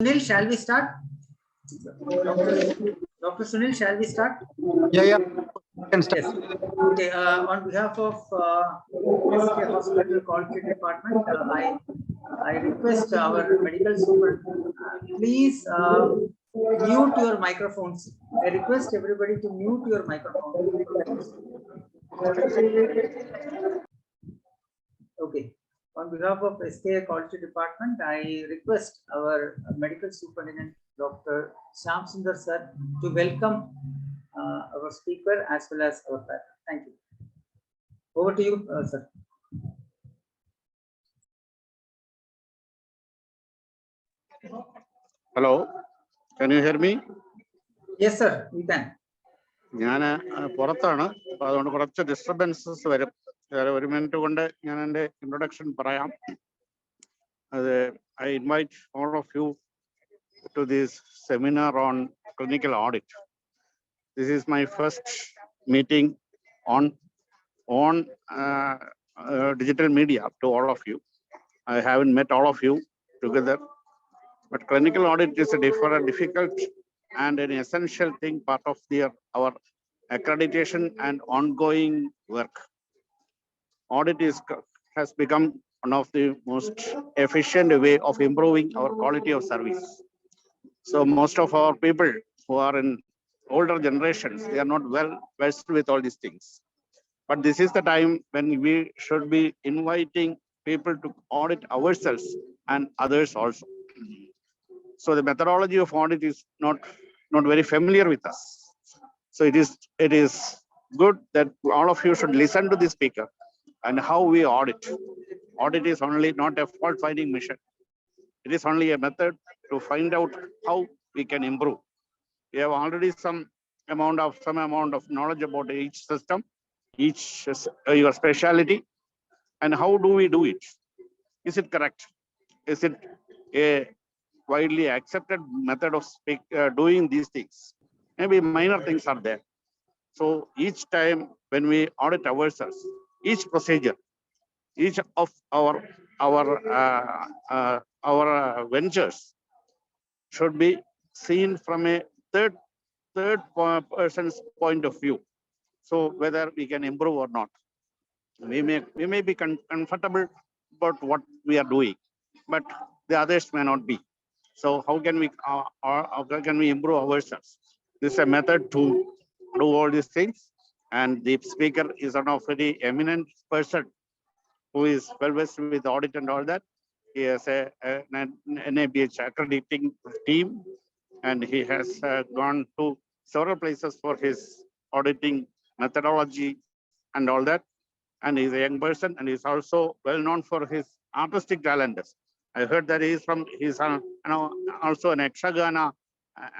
Sunil, shall we start? Dr. Sunil, shall we start? Yeah. Can start. Yes. Okay. On behalf of SK Hospital Quality Department, I request our medical superintendent, please mute your microphones. I request everybody to mute your microphones. Okay. On behalf of SK Quality Department, I request our medical superintendent, Dr. Shyam Sundar sir, to welcome our speaker as well as our faculty. Thank you. Over to you, sir. Hello, can you hear me? Yes, sir, we can. ഞാൻ പുറത്താണ്, അപ്പോൾ അതുകൊണ്ട് കുറച്ച് disturbances വരും. ഒരു minute കൊണ്ട് ഞാൻ എൻ്റെ ഇൻട്രൊഡക്ഷൻ പറയാം. I invite all of you to this seminar on clinical audit. This is my first meeting on digital media to all of you. I haven't met all of you together, but clinical audit is a difficult and an essential thing, part of our accreditation and ongoing work. Audit has become one of the most efficient way of improving our quality of service. So most of our people who are in older generations, they are not well versed with all these things. But this is the time when we should be inviting people to audit ourselves and others also. So the methodology of audit is not very familiar with us. So it is good that all of you should listen to the speaker and how we audit. Audit is only not a fault finding mission. It is only a method to find out how we can improve. We have already some amount of knowledge about each system, each your specialty, and how do we do it? Is it correct? Is it a widely accepted method of doing these things? Maybe minor things are there. So each time when we audit ourselves, each procedure, each of our ventures should be seen from a third person's point of view. So whether we can improve or not, we may be comfortable about what we are doing, but the others may not be. So how can we improve ourselves? This is a method to do all these things, and the speaker is one of very eminent person who is well versed with audit and all that. He has an NABH accrediting team, and he has gone to several places for his auditing methodology and all that. And he's a young person, and he's also well known for his artistic talents. I heard that he's also an Yakshagana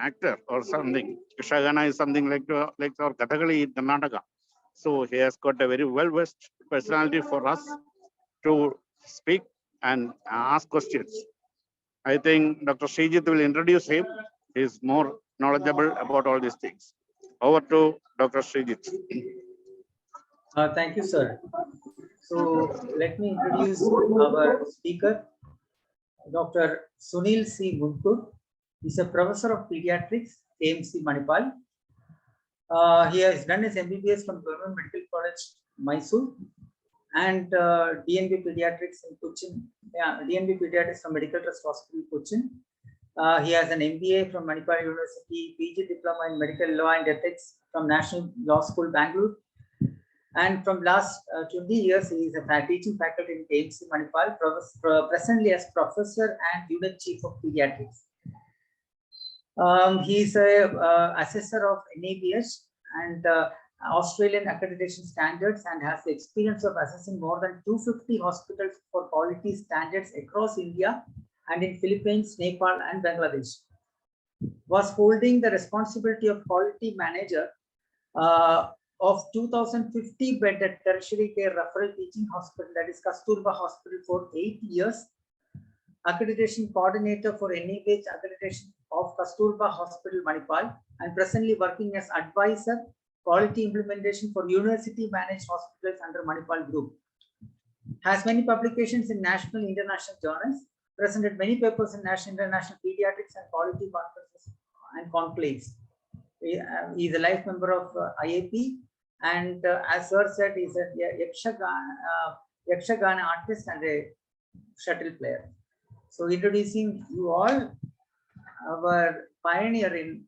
actor or something. Yakshagana is something like our Kathakali in Karnataka. So he has got a very well-versed personality for us to speak and ask questions. I think Dr. Srijit will introduce him. He is more knowledgeable about all these things. Over to Dr. Srijit. Thank you, sir. So let me introduce our speaker, Dr. Sunil C. Muttur. He's a professor of pediatrics, AMC Manipal. He has done his MBBS from Government Medical College, Mysore, and DNB Pediatrics in Cochin. Yeah, DNB Pediatrics from Medical Trust Hospital, Cochin. He has an MBA from Manipal University, PG Diploma in Medical Law and Ethics from National Law School, Bangalore. And from last 20 years, he is a teaching faculty in AMC Manipal, presently as professor and unit chief of pediatrics. He is a assessor of NABH and Australian accreditation standards, and has the experience of assessing more than 250 hospitals for quality standards across India and in Philippines, Nepal, and Bangladesh. Was holding the responsibility of quality manager of 2,050 bedded tertiary care referral teaching hospital, that is Kasturba Hospital, for 8 years. Accreditation coordinator for NABH accreditation of Kasturba Hospital, Manipal, and presently working as advisor quality implementation for university managed hospitals under Manipal Group. Has many publications in national and international journals. presented many papers in national, international pediatrics and quality conferences and conclaves. He is a life member of IAP, and as Sir said, he's a Yakshagana artist and a shuttle player. So introducing you all, our pioneer in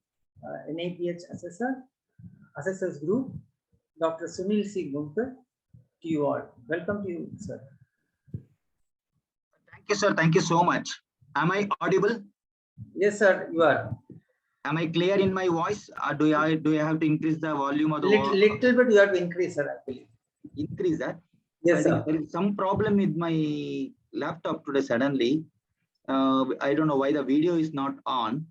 NAPH assessors group, Dr. Sunil C. Guntur, to you all. Welcome to you, sir. Thank you, sir. Thank you so much. Am I audible? Yes, sir, you are. Am I clear in my voice? Or do I have to increase the volume of the little bit you have to increase, sir, actually. Increase that? Yes, I sir. think there is some problem with my laptop today suddenly. I don't know why the video is not on.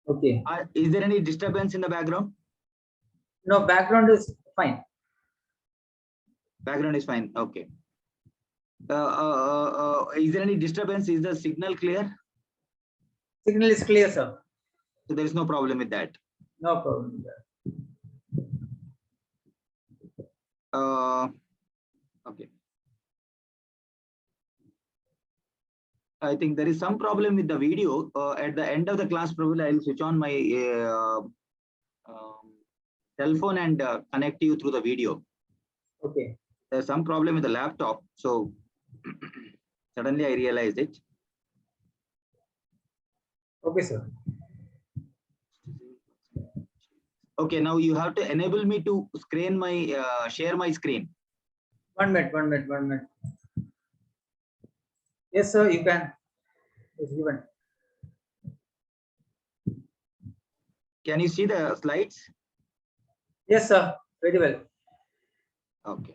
Okay. Is there any disturbance in the background? No, background is fine. Background is fine. Okay. Is there any disturbance? Is the signal clear? Signal is clear, sir. So there is no problem with that. No problem with that. Okay. I think there is some problem with the video. At the end of the class, probably I will switch on my cell phone and connect you through the video. Okay. There's some problem with the laptop, so suddenly I realized it. Okay, sir. Okay, now you have to enable me to screen my share my screen. 1 minute, 1 minute, 1 minute. Yes, sir, you can. It's given. Can you see the slides? Yes, sir. Very well. Okay.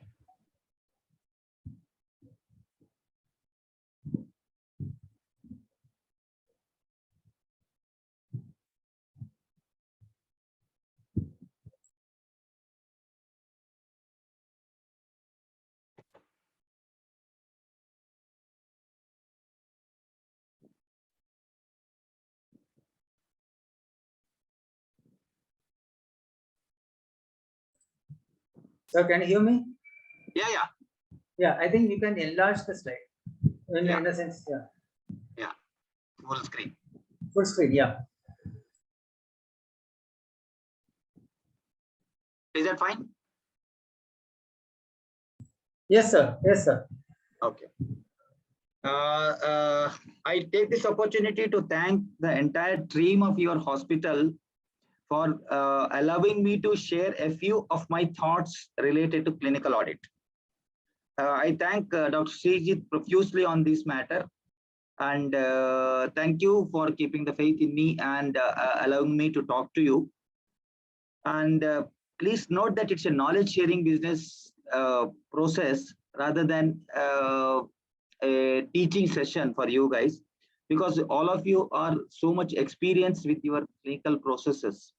Sir, can you hear me? Yeah. Yeah, I think you can enlarge the slide. In a sense, yeah. Yeah. Full screen. Full screen, yeah. Is that fine? Yes, sir. Yes, sir. Okay. I take this opportunity to thank the entire team of your hospital for allowing me to share a few of my thoughts related to clinical audit. I thank Dr. Srijit profusely on this matter, and thank you for keeping the faith in me and allowing me to talk to you. And please note that it's a knowledge sharing business process rather than a teaching session for you guys, because all of you are so much experienced with your clinical processes.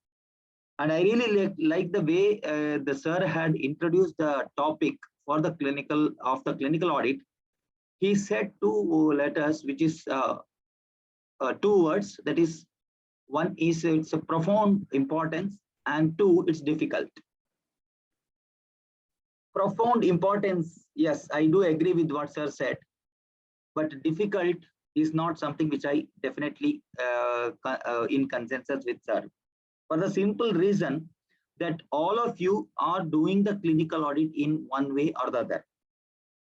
And I really like the way the sir had introduced the topic for the clinical audit. He said two letters, which is two words. That is, one is it's a profound importance, and two, it's difficult. Profound importance, yes, I do agree with what sir said, but difficult is not something which I definitely in consensus with sir, for the simple reason that all of you are doing the clinical audit in one way or the other.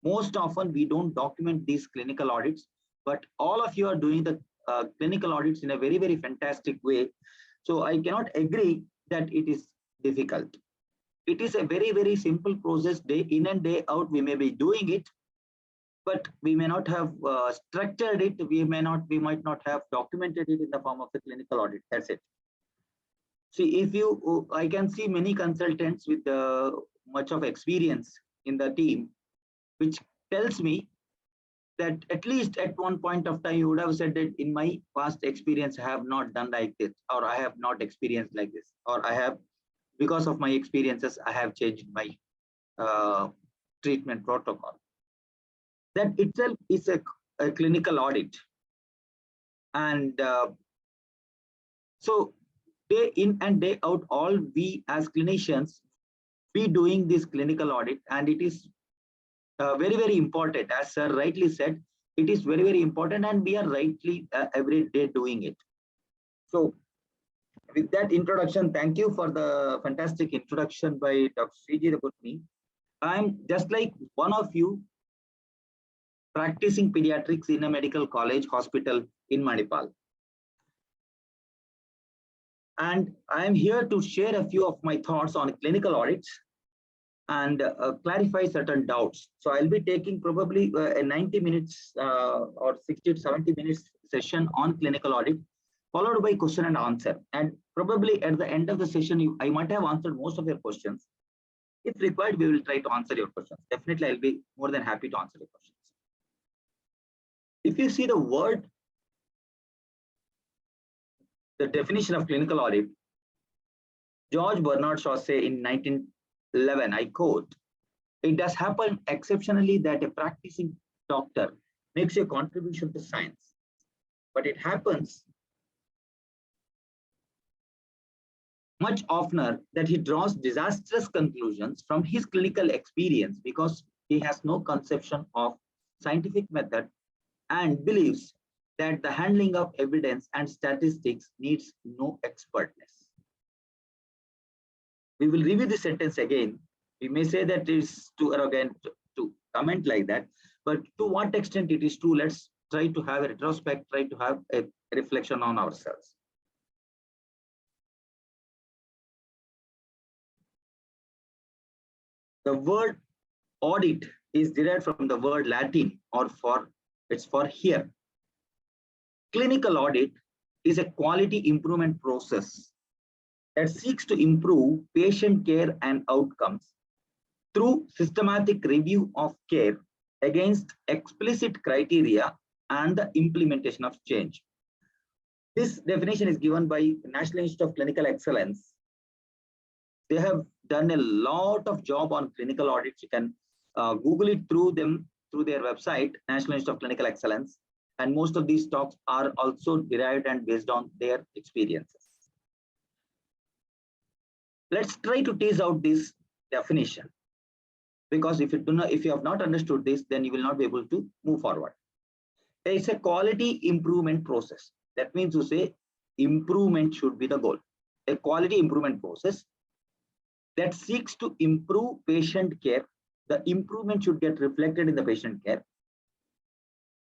Most often we don't document these clinical audits, but all of you are doing the clinical audits in a very, very fantastic way. So I cannot agree that it is difficult. It is a very, very simple process. Day in and day out, we may be doing it, but we may not have structured it. We might not have documented it in the form of the clinical audit. That's it. See, I can see many consultants with much of experience in the team, which tells me that at least at one point of time, you would have said that in my past experience, I have not done like this, or I have not experienced like this, or I have, because of my experiences, I have changed my treatment protocol. That itself is a clinical audit. And so day in and day out, all we as clinicians, be doing this clinical audit, and it is very, very important. As sir rightly said, It is very, very important, and we are rightly every day doing it. So with that introduction, thank you for the fantastic introduction by Dr. Srijit about me. I'm just like one of you practicing pediatrics in a medical college hospital in Manipal. And I'm here to share a few of my thoughts on clinical audits and clarify certain doubts. So I'll be taking probably a 90 minutes or 60 to 70 minutes session on clinical audit, followed by question and answer. And probably at the end of the session, I might have answered most of your questions. If required, we will try to answer your questions. Definitely, I'll be more than happy to answer your questions. If you see the word, the definition of clinical audit, George Bernard Shaw say in 1911, I quote, "It does happen exceptionally that a practicing doctor makes a contribution to science, but it happens much oftener that he draws disastrous conclusions from his clinical experience because he has no conception of scientific method and believes that the handling of evidence and statistics needs no expertness." We will review this sentence again. We may say that it is too arrogant to comment like that, but to what extent it is true, let's try to have a retrospect, try to have a reflection on ourselves. The word audit is derived from the word Latin or for, it's for here. Clinical audit is a quality improvement process that seeks to improve patient care and outcomes through systematic review of care against explicit criteria and the implementation of change. This definition is given by National Institute of Clinical Excellence. They have done a lot of job on clinical audits. You can Google it through their website, National Institute of Clinical Excellence. And most of these talks are also derived and based on their experiences. Let's try to tease out this definition, because if you have not understood this, then you will not be able to move forward. It's a quality improvement process. That means to say improvement should be the goal. A quality improvement process that seeks to improve patient care. The improvement should get reflected in the patient care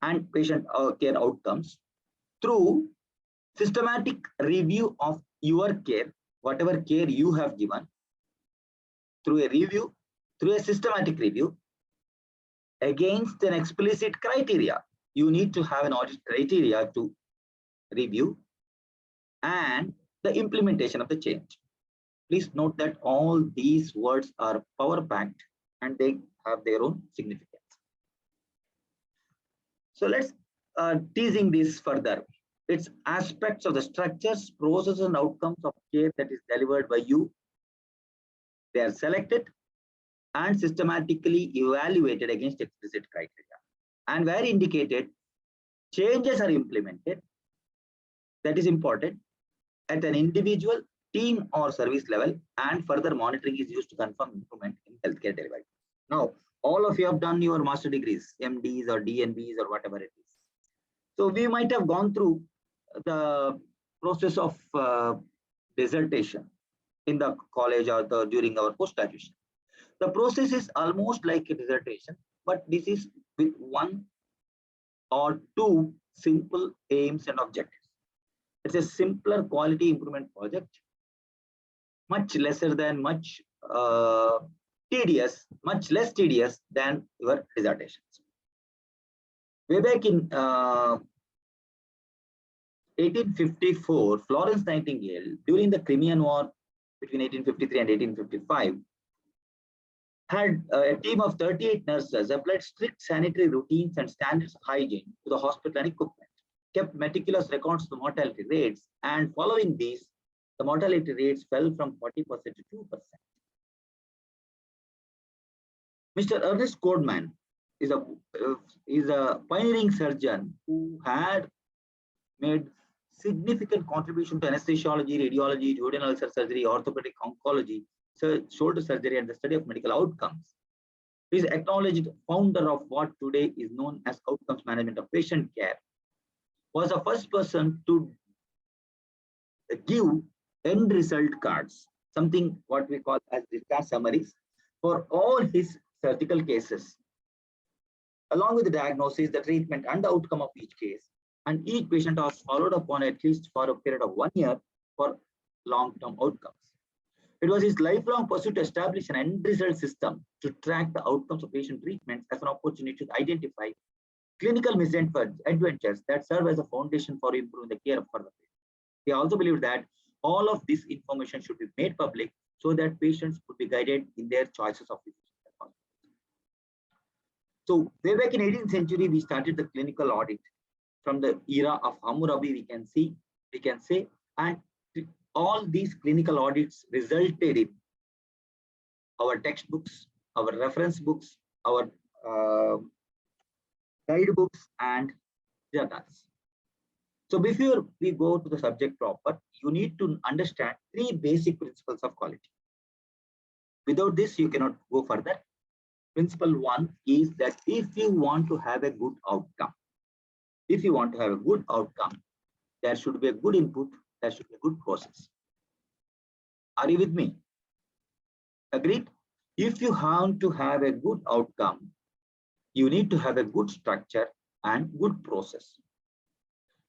and patient care outcomes through systematic review of your care, whatever care you have given, through a systematic review against an explicit criteria. You need to have an audit criteria to review and the implementation of the change. Please note that all these words are power-packed and they have their own significance. So let's teasing this further. It's aspects of the structures, processes, and outcomes of care that is delivered by you. They are selected and systematically evaluated against explicit criteria. And where indicated, changes are implemented. That is important at an individual, team, or service level, and further monitoring is used to confirm improvement in healthcare delivery. Now, all of you have done your master degrees, MDs or DNBs or whatever it is. So we might have gone through the process of dissertation in the college or during our post-graduation. The process is almost like a dissertation, but this is with one or two simple aims and objectives. It's a simpler quality improvement project, much lesser than much less tedious than your dissertations. Way back in 1854, Florence Nightingale, during the Crimean War between 1853 and 1855, had a team of 38 nurses applied strict sanitary routines and standards of hygiene to the hospital and equipment, kept meticulous records of the mortality rates, and following these, the mortality rates fell from 40% to 2%. Mr. Ernest Codman is a pioneering surgeon who had made significant contribution to anesthesiology, radiology, duodenal surgery, orthopedic oncology, shoulder surgery, and the study of medical outcomes. He is acknowledged founder of what today is known as outcomes management of patient care. Was the first person to give end result cards, something what we call as discharge summaries, for all his surgical cases, along with the diagnosis, the treatment, and the outcome of each case. And each patient was followed upon at least for a period of 1 year for long-term outcomes. It was his lifelong pursuit to establish an end result system to track the outcomes of patient treatments as an opportunity to identify clinical misadventures that serve as a foundation for improving the care for the patient. He also believed that all of this information should be made public so that patients could be guided in their choices of physician. So way back in 18th century, we started the clinical audit from the era of Hammurabi, we can say, and all these clinical audits resulted in our textbooks, our reference books, our guidebooks, and journals. So before we go to the subject proper, you need to understand 3 basic principles of quality. Without this, you cannot go further. Principle 1 is that if you want to have a good outcome, there should be a good input, there should be a good process. Are you with me? Agreed? If you want to have a good outcome, you need to have a good structure and good process.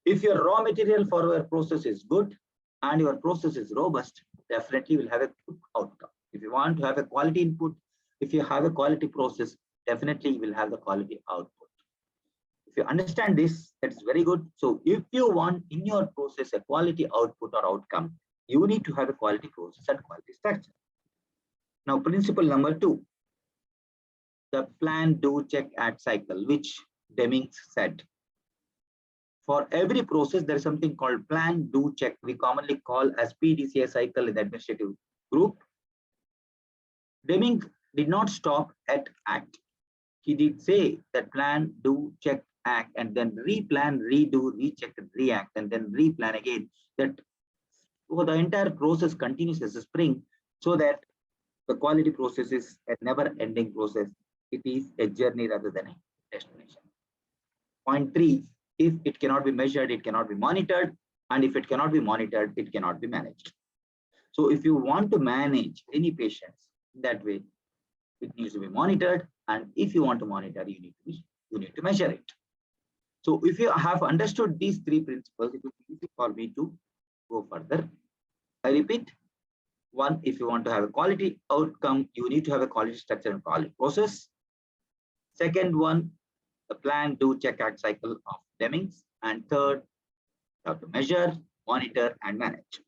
If your raw material for your process is good and your process is robust, definitely will have a good outcome. If you want to have a quality input, if you have a quality process, definitely you will have the quality output. If you understand this, that's very good. So if you want in your process a quality output or outcome, you need to have a quality process and quality structure. Now, principle number 2, the plan, do, check, act cycle, which Deming said. For every process, there is something called plan, do, check. We commonly call as PDCA cycle in the administrative group. Deming did not stop at act. He did say that plan, do, check, act, and then replan, redo, recheck, and react, and then replan again. That the entire process continues as a spring, so that the quality process is a never-ending process. It is a journey rather than a destination. Point 3, if it cannot be measured, it cannot be monitored, and if it cannot be monitored, it cannot be managed. So if you want to manage any patients that way, it needs to be monitored, and if you want to monitor, you need to measure it. So if you have understood these 3 principles, it will be easy for me to go further. I repeat, 1, if you want to have a quality outcome, you need to have a quality structure and quality process. Second one, the plan, do, check, act cycle of Deming's. And third, you have to measure, monitor, and manage.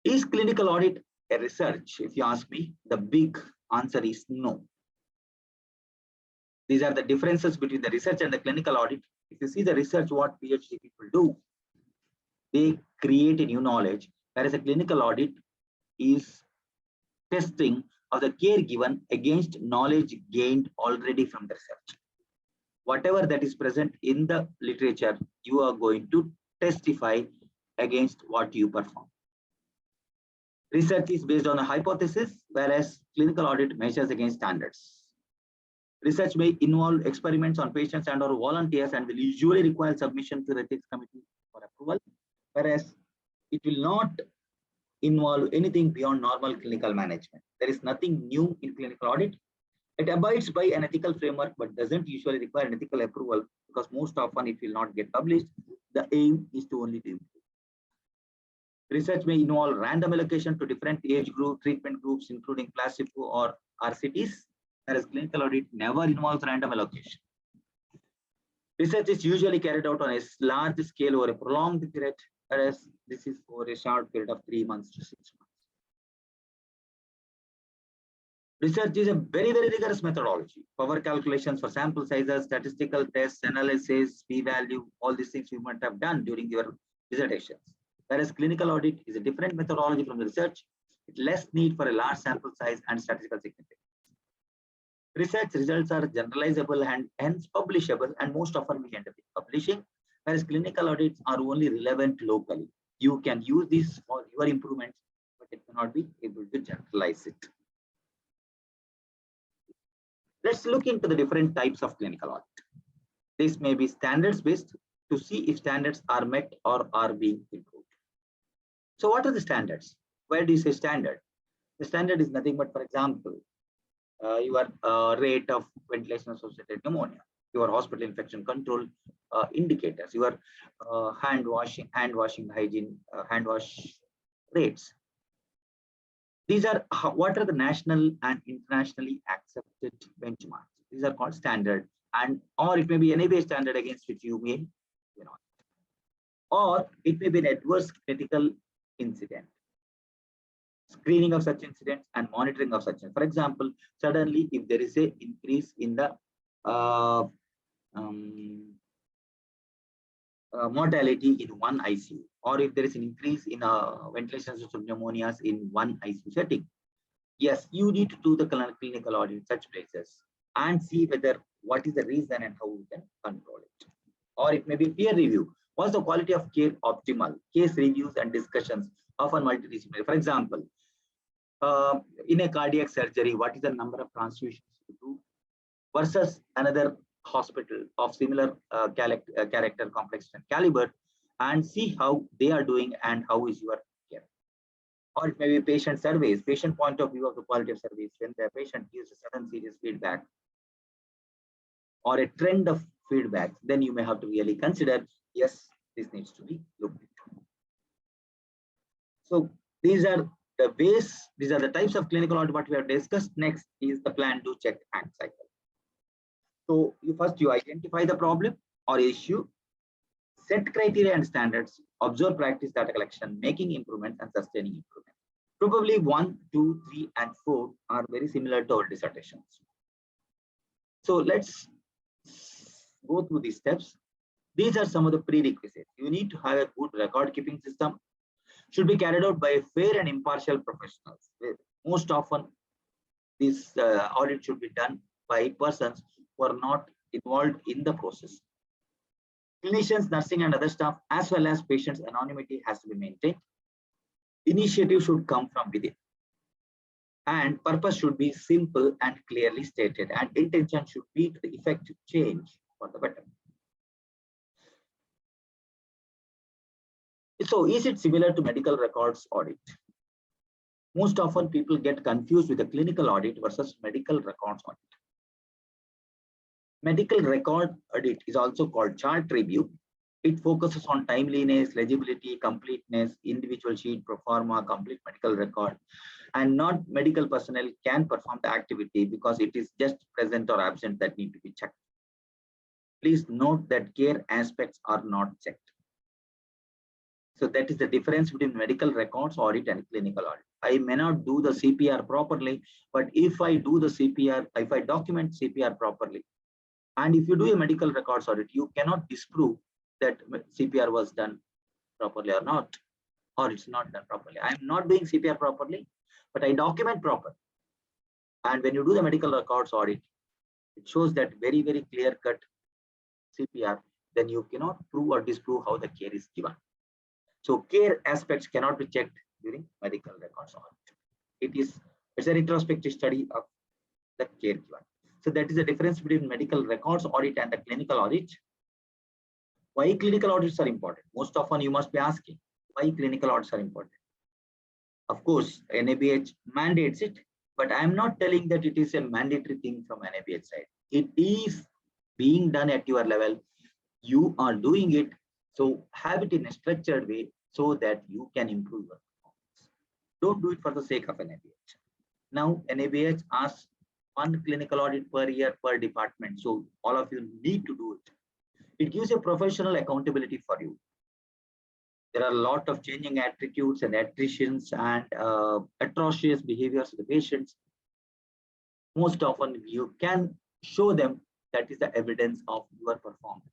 Is clinical audit a research? If you ask me, the big answer is no. These are the differences between the research and the clinical audit. If you see the research, what PhD people do, they create a new knowledge, whereas a clinical audit is testing of the care given against knowledge gained already from the research. Whatever that is present in the literature, you are going to testify against what you perform. Research is based on a hypothesis, whereas clinical audit measures against standards. Research may involve experiments on patients and or volunteers and will usually require submission to the ethics committee for approval, whereas it will not involve anything beyond normal clinical management. There is nothing new in clinical audit. It abides by an ethical framework, but doesn't usually require an ethical approval because most often it will not get published. The aim is to only improve. Research may involve random allocation to different age group, treatment groups, including placebo or RCTs, whereas clinical audit never involves random allocation. Research is usually carried out on a large scale over a prolonged period, whereas this is for a short period of 3 months to 6 months. Research is a very, very rigorous methodology. Power calculations for sample sizes, statistical tests, analysis, p-value, all these things you might have done during your dissertations. Whereas clinical audit is a different methodology from the research, with less need for a large sample size and statistical significance. Research results are generalizable and hence publishable, and most often we end up publishing, whereas clinical audits are only relevant locally. You can use this for your improvements, but it cannot be able to generalize it. Let's look into the different types of clinical audit. This may be standards based to see if standards are met or are being improved. So what are the standards? Where do you say standard? The standard is nothing but, for example, your rate of ventilation associated pneumonia, your hospital infection control indicators, your hand washing hygiene, hand wash rates. These are what are the national and internationally accepted benchmarks. These are called standard, and or it may be NABH standard against which you may, or it may be an adverse critical incident. Screening of such incidents and monitoring of such. For example, suddenly if there is a increase in the mortality in one ICU, or if there is an increase in ventilation system pneumonias in one ICU setting, yes, you need to do the clinical audit in such places and see whether what is the reason and how we can control it. Or it may be peer review. Was the quality of care optimal? Case reviews and discussions, often multidisciplinary. For example, in a cardiac surgery, what is the number of transfusions you do versus another hospital of similar character, complex and caliber, and see how they are doing and how is your care. Or it may be patient surveys, patient point of view of the quality of service when the patient gives a sudden serious feedback or a trend of feedback, then you may have to really consider, yes, this needs to be looked into. So these are the ways, these are the types of clinical audit what we have discussed. Next is the plan, do, check, act cycle. So you identify the problem or issue, set criteria and standards, observe practice data collection, making improvements and sustaining improvement. Probably 1, 2, 3, and 4 are very similar to our dissertations. So let's go through these steps. These are some of the prerequisites. You need to have a good record keeping system, should be carried out by fair and impartial professionals. Most often, this audit should be done by persons who are not involved in the process. Clinicians, nursing and other staff, as well as patients' anonymity has to be maintained. Initiative should come from within. And purpose should be simple and clearly stated. And intention should be to the effective change for the better. So is it similar to medical records audit? Most often people get confused with the clinical audit versus medical records audit. Medical record audit is also called chart review. It focuses on timeliness, legibility, completeness, individual sheet, pro forma, complete medical record, and not medical personnel can perform the activity because it is just present or absent that need to be checked. Please note that care aspects are not checked. So that is the difference between medical records audit and clinical audit. I may not do the CPR properly, but if I do the CPR, if I document CPR properly, and if you do a medical records audit, you cannot disprove that CPR was done properly or not, or it's not done properly. I'm not doing CPR properly, but I document properly. And when you do the medical records audit, it shows that very, very clear cut CPR, then you cannot prove or disprove how the care is given. So care aspects cannot be checked during medical records audit. It's a retrospective study of the care given. So that is the difference between medical records audit and the clinical audit. Why clinical audits are important? Most often you must be asking why clinical audits are important. Of course, NABH mandates it, but I am not telling that it is a mandatory thing from NABH side. It is being done at your level. You are doing it. So have it in a structured way so that you can improve your performance. Don't do it for the sake of NABH. Now NABH asks one clinical audit per year per department. So all of you need to do it. It gives a professional accountability for you. There are a lot of changing attitudes and attritions and atrocious behaviors of the patients. Most often you can show them that is the evidence of your performance.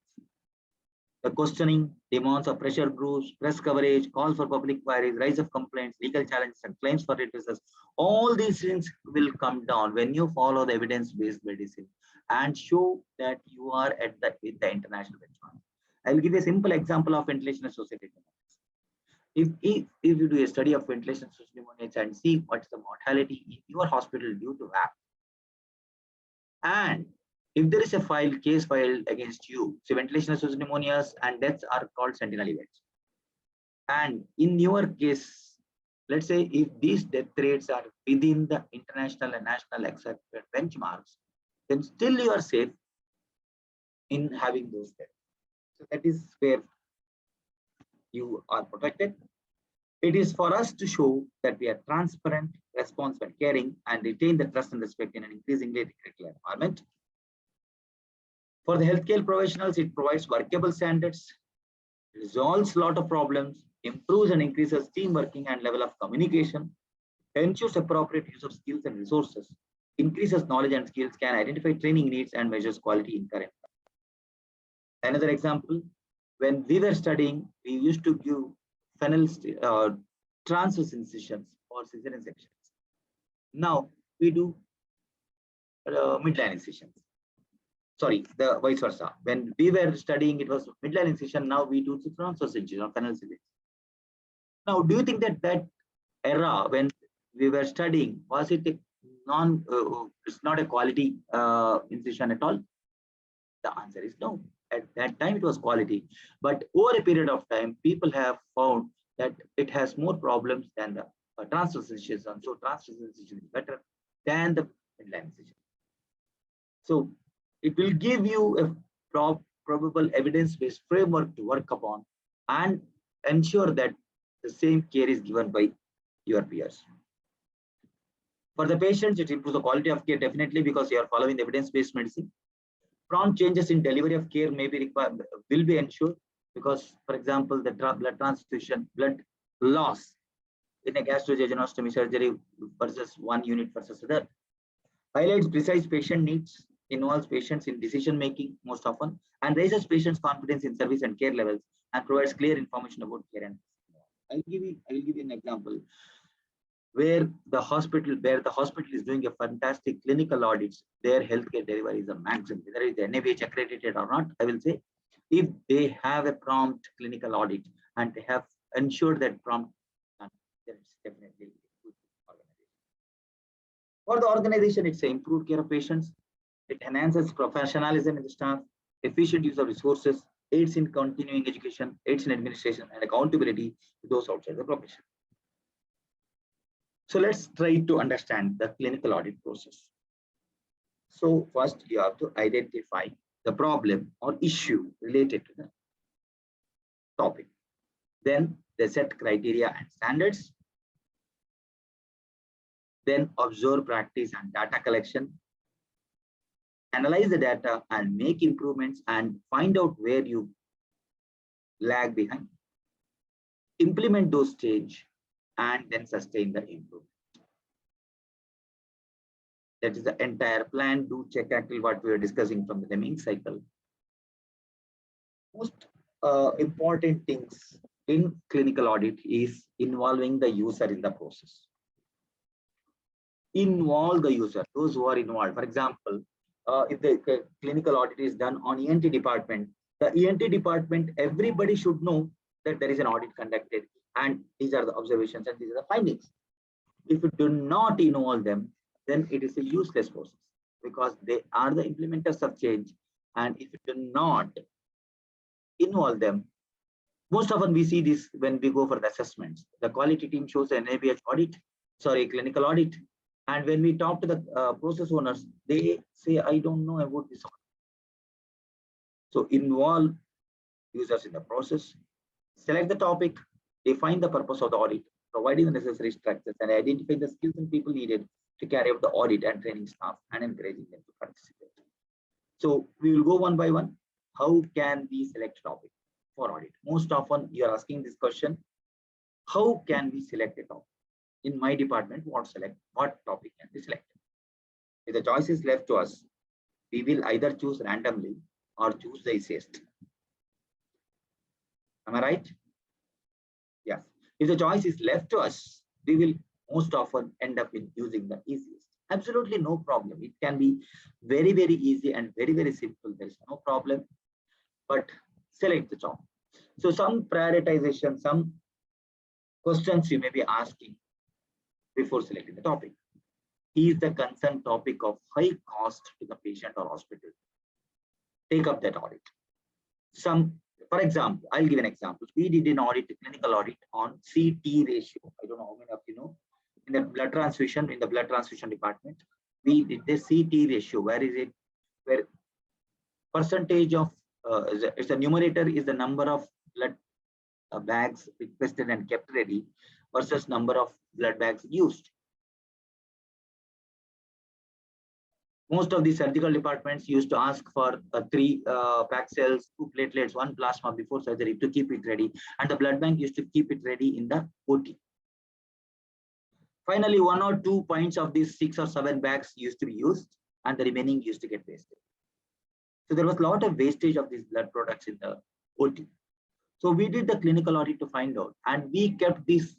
The questioning, demands of pressure groups, press coverage, calls for public queries, rise of complaints, legal challenges, and claims for redressals. All these things will come down when you follow the evidence-based medicine and show that you are at the international benchmark. I will give a simple example of ventilation-associated pneumonitis. If you do a study of ventilation-associated pneumonitis and see what is the mortality in your hospital due to VAP, And if there is a case filed against you, so ventilation-associated pneumonias and deaths are called sentinel events. And in your case, let's say if these death rates are within the international and national accepted benchmarks, then still you are safe in having those deaths. So that is where you are protected. It is for us to show that we are transparent, responsible, caring, and retain the trust and respect in an increasingly critical environment. For the healthcare professionals, it provides workable standards, resolves a lot of problems, improves and increases team working and level of communication, ensures appropriate use of skills and resources, increases knowledge and skills, can identify training needs and measures quality in current. Another example, when we were studying, we used to give transverse incisions or cesarean sections. Now we do midline incisions. Sorry, the vice versa. When we were studying, it was midline incision. Now we do transverse incision or fennel incision. Now, do you think that that era when we were studying, was it a it's not a quality incision at all? The answer is no. At that time, it was quality. But over a period of time, people have found that it has more problems than the transverse incision. So transverse incision is better than the midline incision. So it will give you a probable evidence-based framework to work upon and ensure that the same care is given by your peers. For the patients, it improves the quality of care definitely because you are following the evidence-based medicine. Prompt changes in delivery of care may be required, will be ensured because, for example, the blood transfusion, blood loss in a gastrojejunostomy surgery versus one unit versus other. Highlights precise patient needs, involves patients in decision making most often, and raises patients' confidence in service and care levels, and provides clear information about care. And I will give you an example where the hospital is doing a fantastic clinical audits. Their healthcare delivery is a maximum, whether it's NABH accredited or not. I will say, if they have a prompt clinical audit and they have ensured that prompt, then it's definitely a good organization. For the organization, it's an improved care of patients. It enhances professionalism in the staff, efficient use of resources, aids in continuing education, aids in administration, and accountability to those outside the profession. So let's try to understand the clinical audit process. So first, you have to identify the problem or issue related to the topic. Then they set criteria and standards. Then observe, practice, and data collection. Analyze the data and make improvements and find out where you lag behind. Implement those changes and then sustain the improvement. That is the entire plan. Do check actually what we are discussing from the Deming cycle. Most important things in clinical audit is involving the user in the process. Involve the user, those who are involved. For example, if the clinical audit is done on ENT department, the ENT department, everybody should know that there is an audit conducted and these are the observations and these are the findings. If you do not involve them, then it is a useless process because they are the implementers of change. And if you do not involve them, most often we see this when we go for the assessments. The quality team shows an NABH audit, clinical audit. And when we talk to the process owners, they say, I don't know about this. So involve users in the process, select the topic, define the purpose of the audit, providing the necessary structures, and identify the skills and people needed to carry out the audit and training staff and encouraging them to participate. So we will go one by one. How can we select a topic for audit? Most often you are asking this question, how can we select a topic? In my department, what topic can be selected? If the choice is left to us, we will either choose randomly or choose the easiest. Am I right? Yes. If the choice is left to us, we will most often end up in using the easiest. Absolutely no problem. It can be very, very easy and very, very simple. There is no problem, but select the topic. So some prioritization, some questions you may be asking before selecting the topic. is the concerned topic of high cost to the patient or hospital, take up that audit. For example, I'll give an example. We did an audit, a clinical audit on CT ratio. I don't know how many of you know. In the blood transfusion department, we did the CT ratio. Where is it? Where percentage of it's a numerator is the number of blood bags requested and kept ready versus number of blood bags used. Most of the surgical departments used to ask for 3 pack cells, 2 platelets, 1 plasma before surgery to keep it ready, and the blood bank used to keep it ready in the OT. Finally, 1 or 2 pints of these 6 or 7 bags used to be used, and the remaining used to get wasted. So there was a lot of wastage of these blood products in the OT. So we did the clinical audit to find out, and we kept these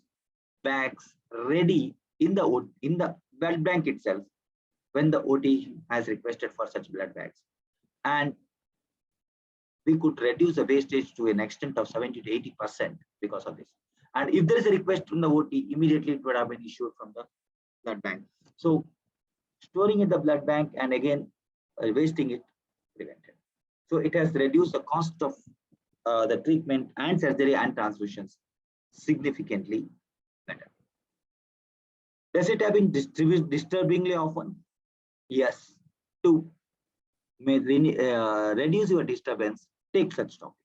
bags ready in the blood bank itself when the OT has requested for such blood bags. And we could reduce the wastage to an extent of 70 to 80% because of this. And if there is a request from the OT, immediately it would have been issued from the blood bank. So storing in the blood bank and again wasting it prevented. So it has reduced the cost of the treatment and surgery and transfusions significantly better. Does it have been disturbingly often? Yes. To reduce your disturbance, take such topics.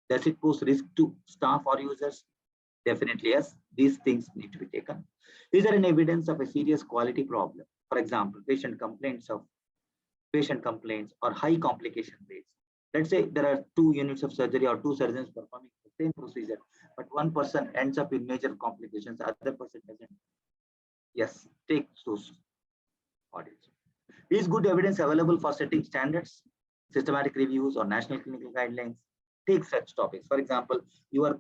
Does it pose risk to staff or users? Definitely yes. These things need to be taken. Is there an evidence of a serious quality problem? For example, patient complaints or high complication rates. Let's say there are 2 units of surgery or 2 surgeons performing the same procedure, but one person ends up in major complications, the other person doesn't. Yes, take those audits. Is good evidence available for setting standards, systematic reviews, or national clinical guidelines? Take such topics. For example, your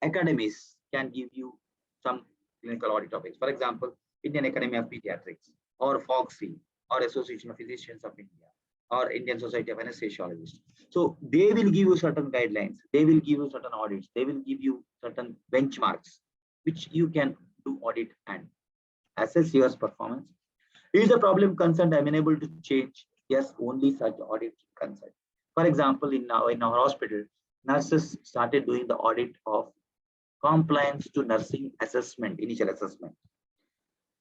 academies can give you some clinical audit topics. For example, Indian Academy of Pediatrics, or FOGSI, or Association of Physicians of India, or Indian Society of Anesthesiologists. So they will give you certain guidelines, they will give you certain audits, they will give you certain benchmarks, which you can do audit and assess your performance. Is the problem concerned amenable to change? Yes, only such audits concerned. For example, in our hospital, nurses started doing the audit of compliance to nursing assessment, initial assessment.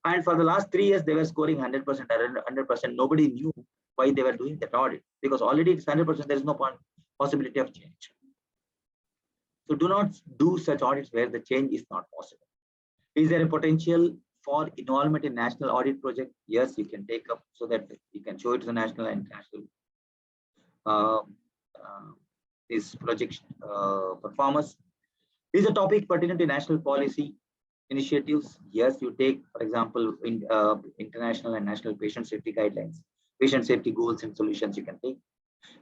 And for the last 3 years, they were scoring 100%. Nobody knew why they were doing that audit, because already it's 100%, there is no possibility of change. So do not do such audits where the change is not possible. Is there a potential for involvement in national audit project? Yes, you can take up so that you can show it to the national and international these project performers. Is a topic pertinent to national policy initiatives? Yes, you take, for example, in international and national patient safety guidelines, patient safety goals and solutions you can take.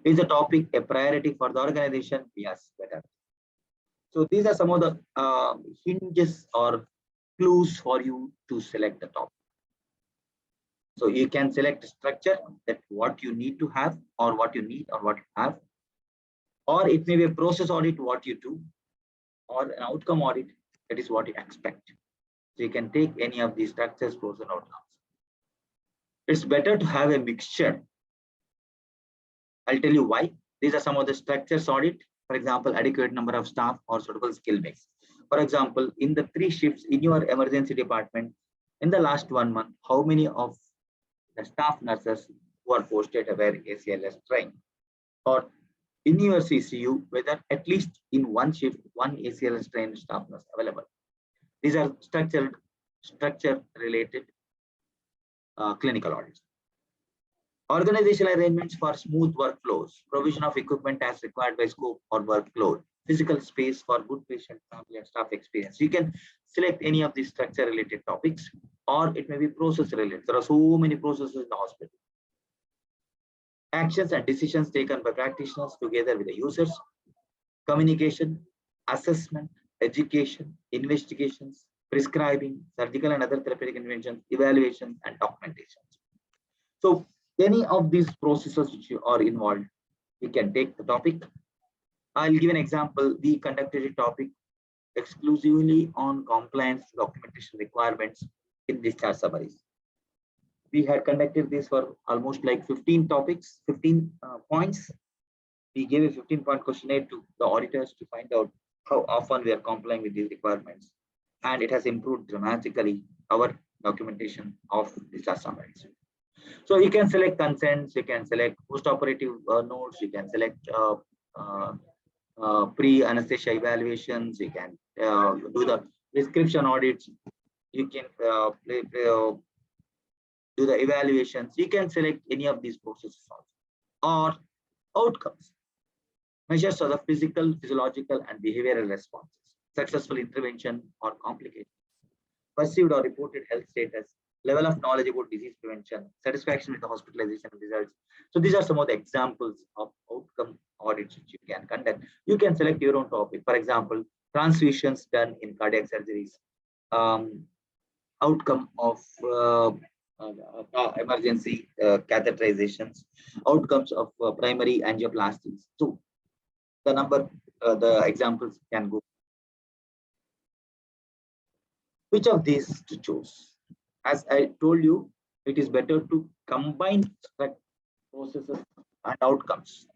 Is the topic a priority for the organization? Yes, better. So these are some of the hinges or clues for you to select the topic. So you can select a structure, that what you need to have, or what you need, or what you have, or it may be a process audit, what you do, or an outcome audit, that is what you expect. So you can take any of these structures, pros and outcomes. It's better to have a mixture. I'll tell you why. These are some of the structures audit. For example, adequate number of staff or suitable skill mix. For example, in the 3 shifts in your emergency department, in the last 1 month, how many of the staff nurses who are posted were ACLS trained? Or in your CCU, whether at least in 1 shift, 1 ACLS trained staff nurse available. These are structure related clinical audits. Organizational arrangements for smooth workflows, provision of equipment as required by scope or workload, physical space for good patient, family, and staff experience. You can select any of these structure related topics, or it may be process related. There are so many processes in the hospital. Actions and decisions taken by practitioners together with the users, communication, assessment, education, investigations, prescribing, surgical and other therapeutic interventions, evaluations, and documentation. So any of these processes which you are involved, you can take the topic. I'll give an example. We conducted a topic exclusively on compliance documentation requirements in discharge summaries. We had conducted this for almost like 15 topics, 15 points. We gave a 15-point questionnaire to the auditors to find out how often we are complying with these requirements. And it has improved dramatically our documentation of discharge summaries. So you can select consents, you can select post-operative notes, you can select pre-anesthesia evaluations, you can do the prescription audits, you can do the evaluations, you can select any of these processes also. Or outcomes, measures of the physical, physiological, and behavioral responses, successful intervention or complication, perceived or reported health status, level of knowledge about disease prevention, satisfaction with the hospitalization results. So these are some of the examples of outcome audits which you can conduct. You can select your own topic. For example, transfusions done in cardiac surgeries, outcome of emergency catheterizations, outcomes of primary angioplasties. So the examples can go. Which of these to choose? As I told you, it is better to combine processes and outcomes.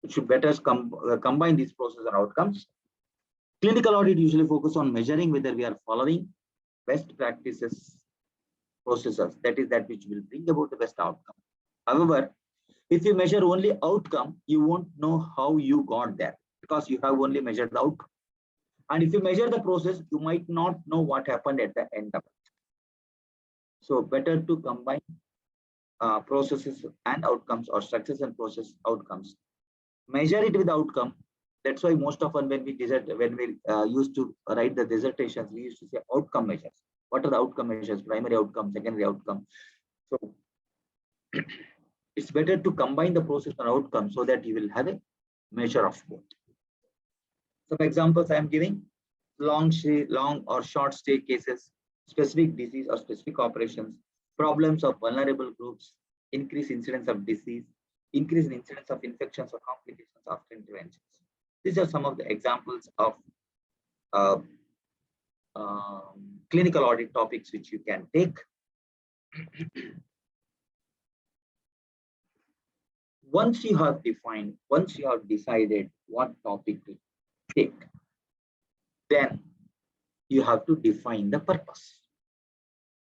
It should better combine these processes and outcomes. Clinical audit usually focus on measuring whether we are following best practices processes, that is that which will bring about the best outcome. However, if you measure only outcome, you won't know how you got there because you have only measured the outcome. And if you measure the process, you might not know what happened at the end of it. So better to combine processes and outcomes, or structures and process outcomes. Measure it with outcome. That's why most often when we used to write the dissertations, we used to say outcome measures. What are the outcome measures? Primary outcome, secondary outcome. So it's better to combine the process and outcome so that you will have a measure of both. Some examples I am giving: long or short stay cases, specific disease or specific operations, problems of vulnerable groups, increased incidence of disease, increase in incidence of infections or complications after interventions. These are some of the examples of clinical audit topics which you can take. Once you have decided what topic to take, then you have to define the purpose.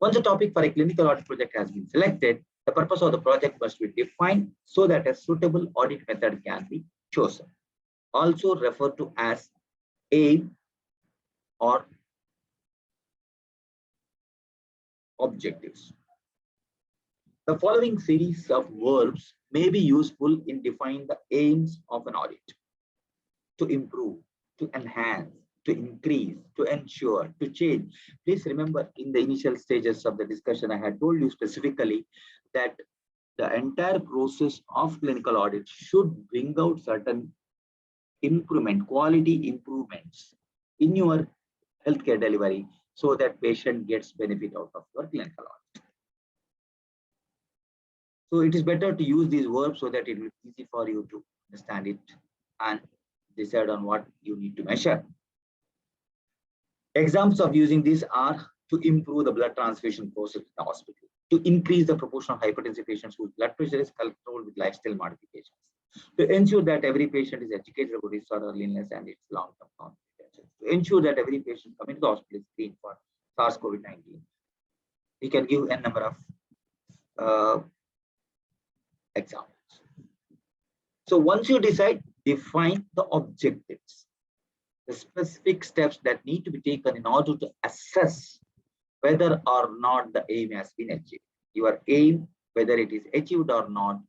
Once a topic for a clinical audit project has been selected, the purpose of the project must be defined so that a suitable audit method can be chosen. Also referred to as aim or objectives. The following series of verbs may be useful in defining the aims of an audit: to improve, to enhance, to increase, to ensure, to change. Please remember, in the initial stages of the discussion, I had told you specifically that the entire process of clinical audit should bring out certain quality improvements in your healthcare delivery so that patient gets benefit out of your clinical audit. So it is better to use these verbs so that it will be easy for you to understand it and decide on what you need to measure. Examples of using these are: to improve the blood transfusion process in the hospital, to increase the proportion of hypertensive patients whose blood pressure is controlled with lifestyle modifications, to ensure that every patient is educated about disorder, illness, and its long-term complications, to ensure that every patient coming to the hospital is screened for SARS-CoV-19. We can give a number of examples. So once you decide, define the objectives, the specific steps that need to be taken in order to assess whether or not the aim has been achieved. Your aim, whether it is achieved or not,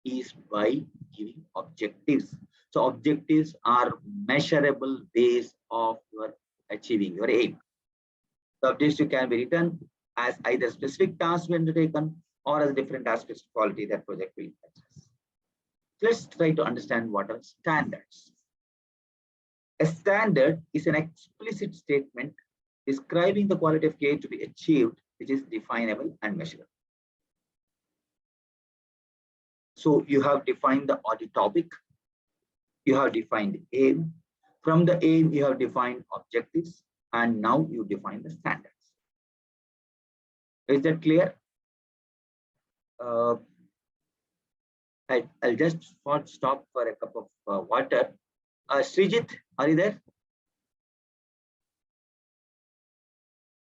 is by giving objectives. So objectives are measurable ways of your achieving your aim. The objective can be written as either specific tasks be undertaken or as different aspects of quality that project will address. Let's try to understand what are standards. A standard is an explicit statement describing the quality of care to be achieved, which is definable and measurable. So you have defined the audit topic, you have defined the aim. From the aim, you have defined objectives, and now you define the standards. Is that clear? I'll just stop for a cup of water. Srijit, are you there?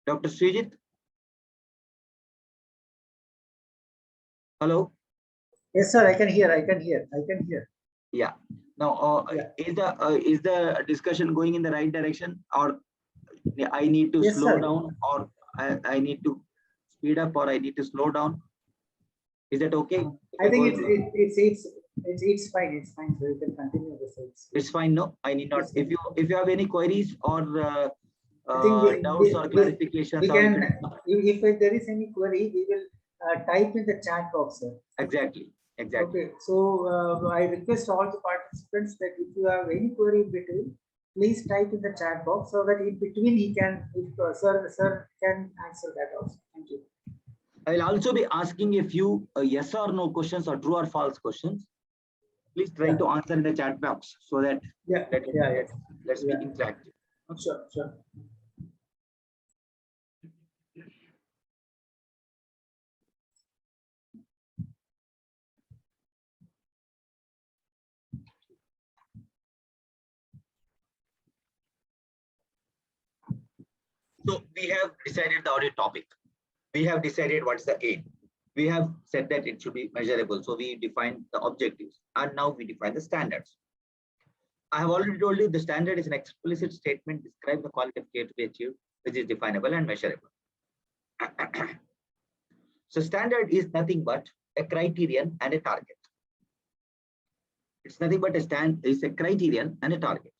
Dr. Srijit? Hello? Yes, sir. I can hear. I can hear. I can hear. Yeah. Now, is the discussion going in the right direction, or I need to Yes, slow sir. down, or I need to speed up, or I need to slow down? Is that okay? I think it's fine. It's fine. So you can continue the slides. It's fine. No, I need not. Yes, If you have any queries or I think doubts or clarifications, we or you can, can if there is any query, we will type in the chat box, sir. exactly. Okay, so I request all the participants that if you have any query in between, please type in the chat box so that in between he can, if sir can answer that also. Thank you. I'll also be asking a few yes or no questions or true or false questions. Please try to answer in the chat box so that let's be interactive. Sure, sure. So we have decided the audit topic. We have decided what's the aim. We have said that it should be measurable. So we define the objectives, and now we define the standards. I have already told you the standard is an explicit statement describing the quality of care to be achieved, which is definable and measurable. So standard is nothing but a criterion and a target. It's nothing but is a criterion and a target.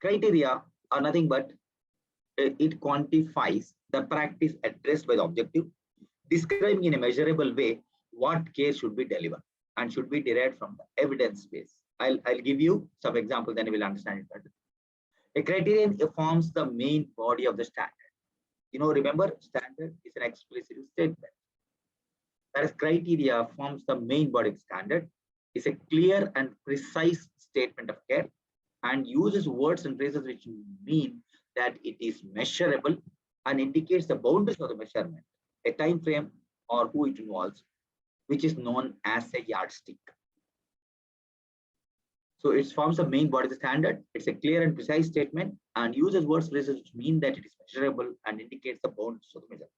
Criteria are nothing but it quantifies the practice addressed by the objective, describing in a measurable way what care should be delivered and should be derived from the evidence base. I'll give you some examples, then you will understand it better. A criterion forms the main body of the standard. Remember, standard is an explicit statement. Whereas criteria forms the main body of standard, is a clear and precise statement of care and uses words and phrases which mean that it is measurable and indicates the boundaries of the measurement, a time frame or who it involves, which is known as a yardstick. So it forms the main body of the standard. It's a clear and precise statement and uses words and phrases which mean that it is measurable and indicates the boundaries of the measurement.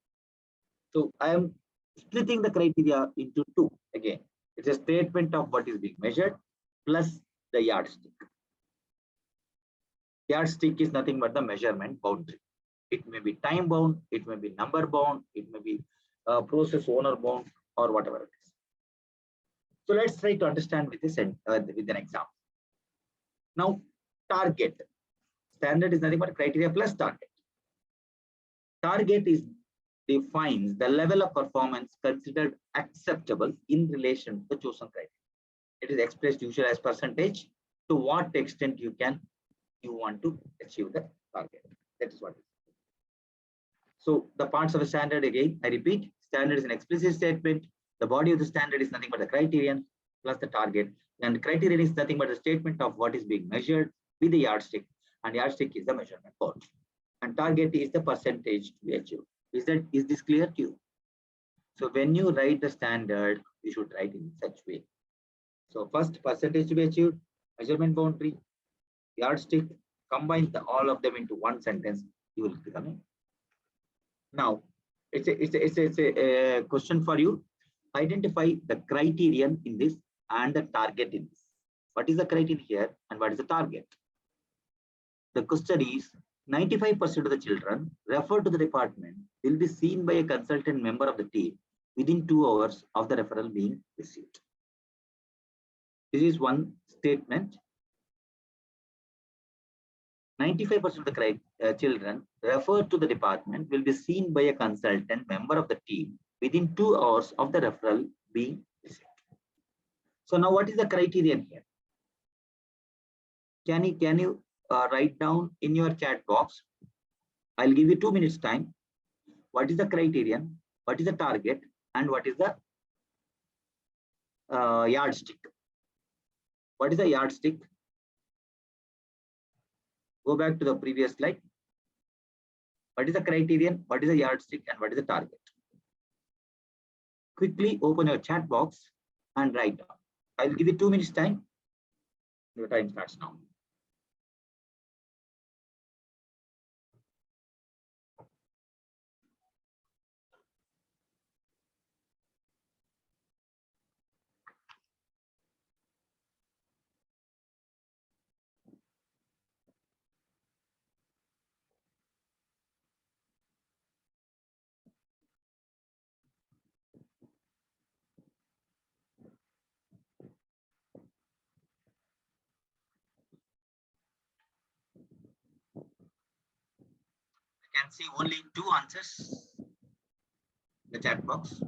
So I am splitting the criteria into two. Again, it's a statement of what is being measured plus the yardstick. Yardstick is nothing but the measurement boundary. It may be time bound, it may be number bound, it may be process owner bound, or whatever it is. So let's try to understand with this with an example. Now, target. Standard is nothing but criteria plus target. Target defines the level of performance considered acceptable in relation to the chosen criteria. It is expressed usually as percentage to what extent you want to achieve the target. That is what it is. So the parts of a standard, again, I repeat, standard is an explicit statement. The body of the standard is nothing but the criterion plus the target. And the criterion is nothing but a statement of what is being measured with the yardstick. And yardstick is the measurement board. And target is the percentage to be achieved. Is this clear to you? So when you write the standard, you should write in such way. So first, percentage to be achieved, measurement boundary, yardstick, combine all of them into one sentence, you will become it. Now, it's a question for you. Identify the criterion in this and the target in this. What is the criterion here and what is the target? The question is 95% of the children referred to the department will be seen by a consultant member of the team within 2 hours of the referral being received. This is one statement. 95% of the children referred to the department will be seen by a consultant member of the team within 2 hours of the referral being received. So now what is the criterion here? Can you write down in your chat box? I'll give you 2 minutes time. What is the criterion? What is the target? And what is the yardstick? What is the yardstick? Go back to the previous slide. What is the criterion? What is the yardstick? And what is the target? Quickly open your chat box and write down. I'll give you 2 minutes time. Your time starts now. I can see only 2 answers in the chat box.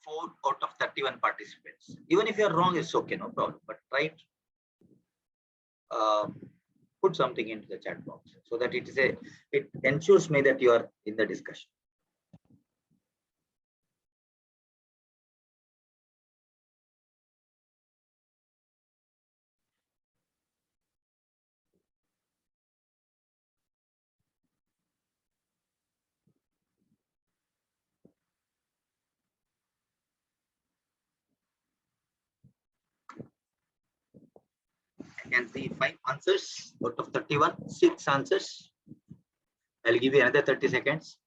4 out of 31 participants. Even if you are wrong, it's okay, no problem. But try put something into the chat box so that it ensures me that you are in the discussion. I can see 5 answers out of 31, 6 answers. I'll give you another 30 seconds.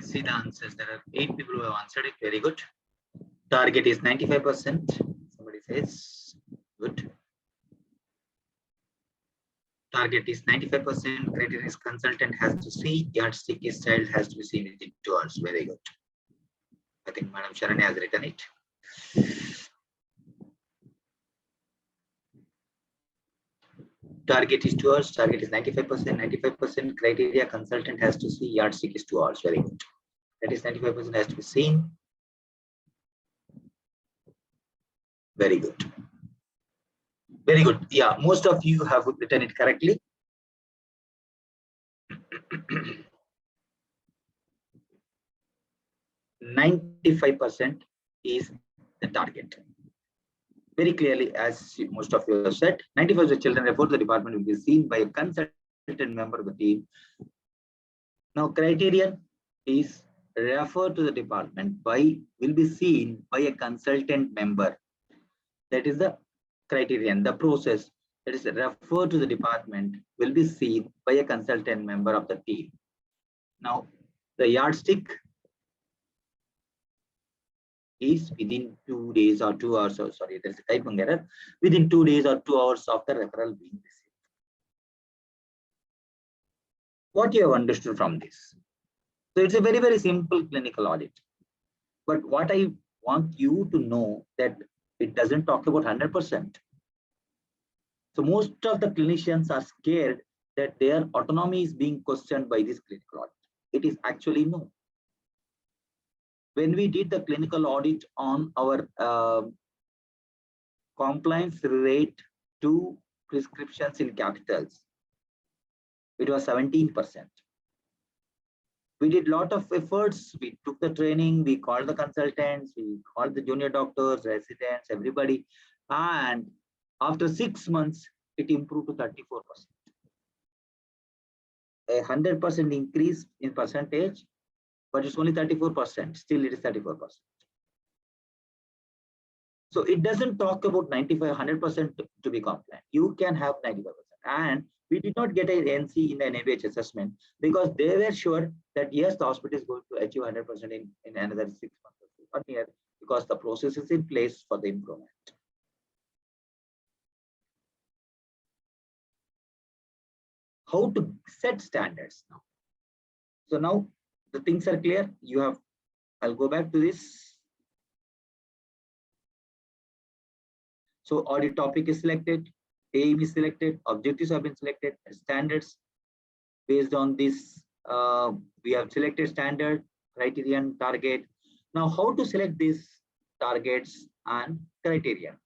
Let's see the answers. There are 8 people who have answered it. Very good. Target is 95%. Somebody says good. Target is 95%. Criteria is consultant has to see. Yardstick is child has to be seen within 2 hours. Very good. I think Madam Sharan has written it. Target is 2 hours. Target is 95%. 95% criteria consultant has to see. Yardstick is 2 hours. Very good. That is 95% has to be seen. Very good. Very good. Yeah, most of you have written it correctly. 95% is the target. Very clearly, as most of you have said, 95% of children referred to the department will be seen by a consultant member of the team. Now, criterion is referred to the department by will be seen by a consultant member. That is the criterion, the process that is referred to the department will be seen by a consultant member of the team. Now, the yardstick is within 2 days or 2 hours. Oh, sorry, there's a typing error. Within 2 days or 2 hours of the referral being received. What you have understood from this? So it's a very, very simple clinical audit. But what I want you to know that it doesn't talk about 100%. So most of the clinicians are scared that their autonomy is being questioned by this clinical audit. It is actually no. When we did the clinical audit on our compliance rate to prescriptions in capitals, it was 17%. We did a lot of efforts. We took the training, we called the consultants, we called the junior doctors, residents, everybody. And after 6 months, it improved to 34%. A 100% increase in percentage, but it's only 34%. Still, it is 34%. So it doesn't talk about 95, 100% to be compliant. You can have 95%. And we did not get an NC in the NABH assessment because they were sure that yes, the hospital is going to achieve 100% in another 6 months or 1 year because the process is in place for the improvement. How to set standards now? So now the things are clear. You have, I'll go back to this. So audit topic is selected, aim is selected, objectives have been selected, standards. Based on this, we have selected standard, criterion, target. Now, how to select these targets and criteria?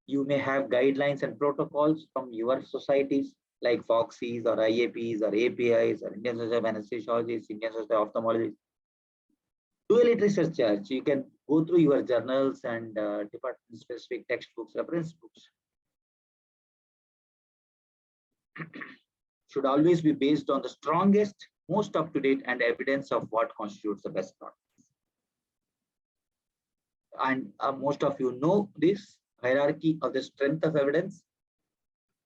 You may have guidelines and protocols from your societies like FOXCs or IAPs or APIs or Indian Society of Anesthesiologists, Indian Society of Ophthalmologists. Do a literature search. You can go through your journals and department-specific textbooks, reference books. Should always be based on the strongest, most up-to-date and evidence of what constitutes the best practice. And most of you know this hierarchy of the strength of evidence.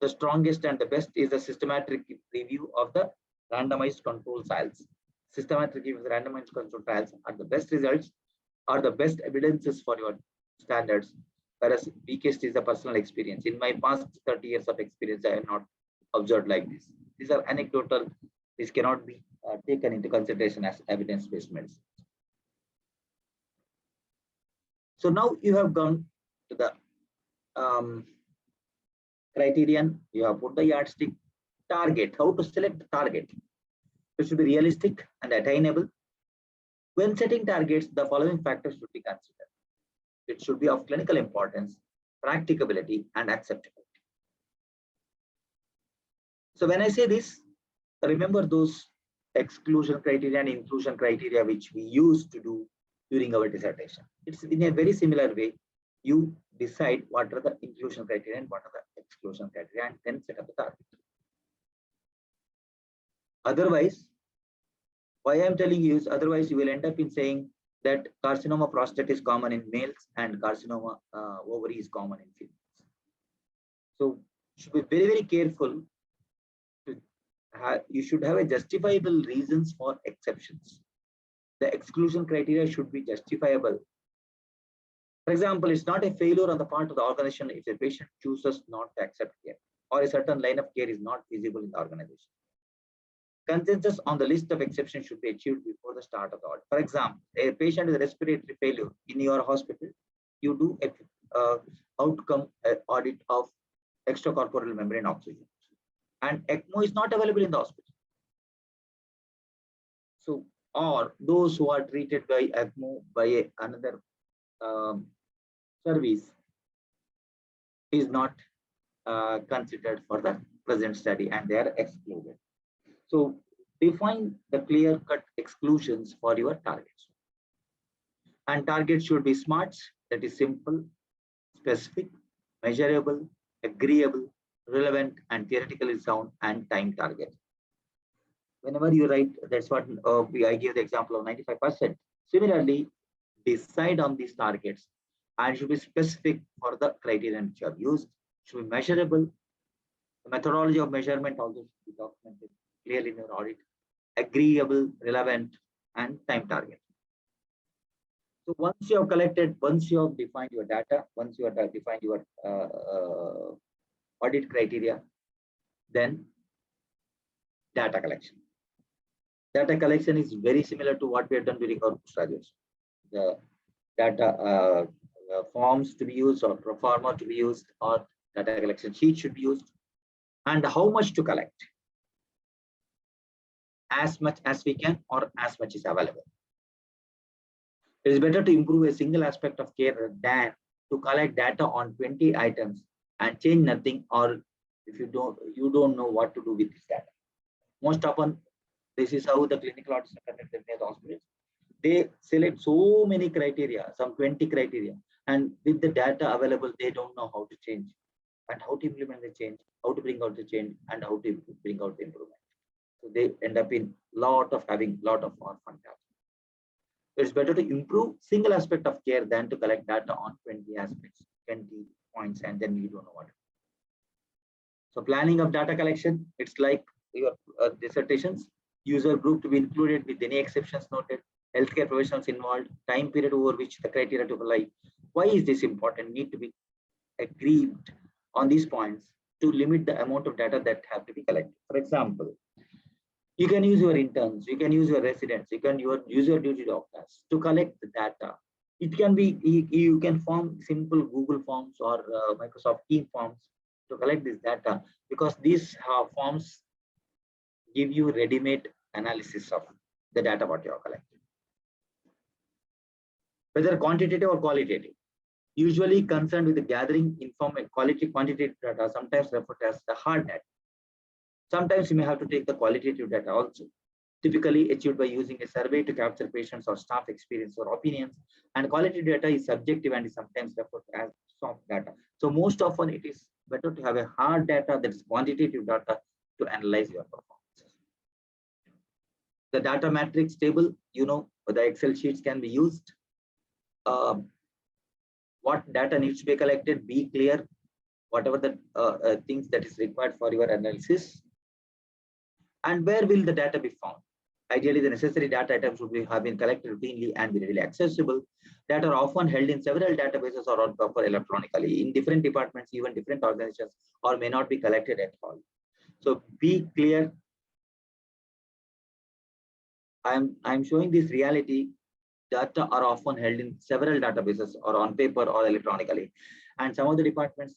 The strongest and the best is a systematic review of the randomized control trials. Systematic review of the randomized control trials are the best results, are the best evidences for your standards, whereas weakest is the personal experience. In my past 30 years of experience, I have not observed like this. These are anecdotal. This cannot be taken into consideration as evidence-based medicine. So now you have gone to the criterion, you have put the yardstick. Target, how to select the target. It should be realistic and attainable. When setting targets, the following factors should be considered. It should be of clinical importance, practicability, and acceptability. So when I say this, remember those exclusion criteria and inclusion criteria which we used to do during our dissertation. It's in a very similar way. You decide what are the inclusion criteria and what are the exclusion criteria, and then set up the target. Otherwise, why I'm telling you is otherwise you will end up in saying that carcinoma prostate is common in males and carcinoma ovary is common in females. So you should be very, very careful. You should have a justifiable reasons for exceptions. The exclusion criteria should be justifiable. For example, it's not a failure on the part of the organization if a patient chooses not to accept care or a certain line of care is not feasible in the organization. Consensus on the list of exceptions should be achieved before the start of the audit. For example, a patient with respiratory failure in your hospital, you do an outcome audit of extracorporeal membrane oxygen, and ECMO is not available in the hospital. So, or those who are treated by ECMO by another service is not considered for the present study and they are excluded. So define the clear-cut exclusions for your targets. And targets should be SMART, that is simple, specific, measurable, agreeable, relevant, and theoretically sound, and time target. Whenever you write, that's what I give the example of 95%. Similarly, decide on these targets and should be specific for the criterion which you have used, should be measurable. The methodology of measurement also should be documented clearly in your audit, agreeable, relevant, and time target. So once you have collected, once you have defined your data, once you have defined your audit criteria, then data collection. Data collection is very similar to what we have done during our postgraduates. The data forms to be used or pro forma to be used or data collection sheet should be used, and how much to collect. As much as we can or as much is available. It is better to improve a single aspect of care than to collect data on 20 items and change nothing, or if you don't know what to do with this data. Most often, this is how the clinical audits are conducted in the hospitals. They select so many criteria, some 20 criteria, and with the data available, they don't know how to change and how to implement the change, how to bring out the change, and how to bring out the improvement. So they end up in having lot of orphan data. It's better to improve single aspect of care than to collect data on 20 aspects, 20 points, and then you don't know what. So planning of data collection, it's like your dissertations, user group to be included with any exceptions noted, healthcare professionals involved, time period over which the criteria to apply. Why is this important? Need to be agreed on these points to limit the amount of data that have to be collected. For example, you can use your interns, you can use your residents, you can use your duty doctors to collect the data. It can be, you can form simple Google Forms or Microsoft Team Forms to collect this data, because these forms give you ready-made analysis of the data what you are collecting. whether quantitative or qualitative. Usually concerned with the gathering quantitative data, sometimes referred as the hard data. Sometimes you may have to take the qualitative data also, typically achieved by using a survey to capture patients or staff experience or opinions. And qualitative data is subjective and is sometimes referred to as soft data. So most often it is better to have a hard data, that is quantitative data, to analyze your performance. The data matrix table, the Excel sheets can be used. What data needs to be collected, be clear, whatever the things that is required for your analysis. And where will the data be found? Ideally, the necessary data items should have been collected routinely and be readily accessible. Data are often held in several databases or on paper electronically in different departments, even different organizations, or may not be collected at all. So be clear. I'm showing this reality. Data are often held in several databases or on paper or electronically. And some of the departments,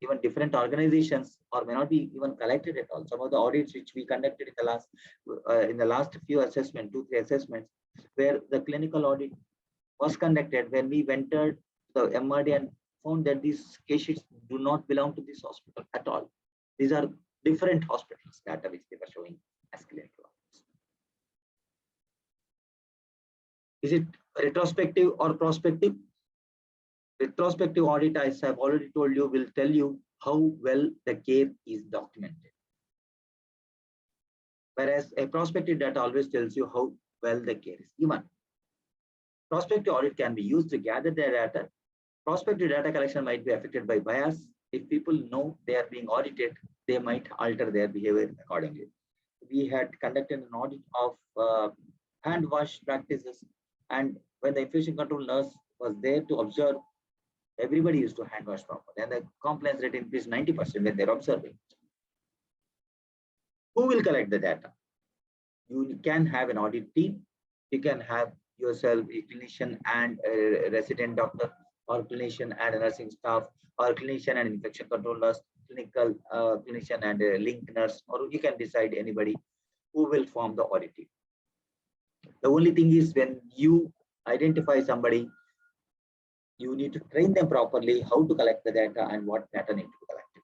even different organizations, or may not be even collected at all. Some of the audits which we conducted in the last few assessments, 2-3 assessments, where the clinical audit was conducted, when we entered the MRD and found that these case sheets do not belong to this hospital at all. These are different hospitals data which they were showing as clinical audits. Is it retrospective or prospective? Retrospective audit, as I've already told you, will tell you how well the care is documented. Whereas a prospective data always tells you how well the care is given. Prospective audit can be used to gather the data. Prospective data collection might be affected by bias. If people know they are being audited, they might alter their behavior accordingly. We had conducted an audit of hand wash practices, and when the infection control nurse was there to observe, everybody used to hand wash properly, and the compliance rate increased 90% when they're observing. Who will collect the data? You can have an audit team. You can have yourself a clinician and a resident doctor, or clinician and a nursing staff, or clinician and infection control nurse, clinical clinician and a link nurse, or you can decide anybody who will form the audit team. The only thing is, when you identify somebody, you need to train them properly how to collect the data and what data need to be collected.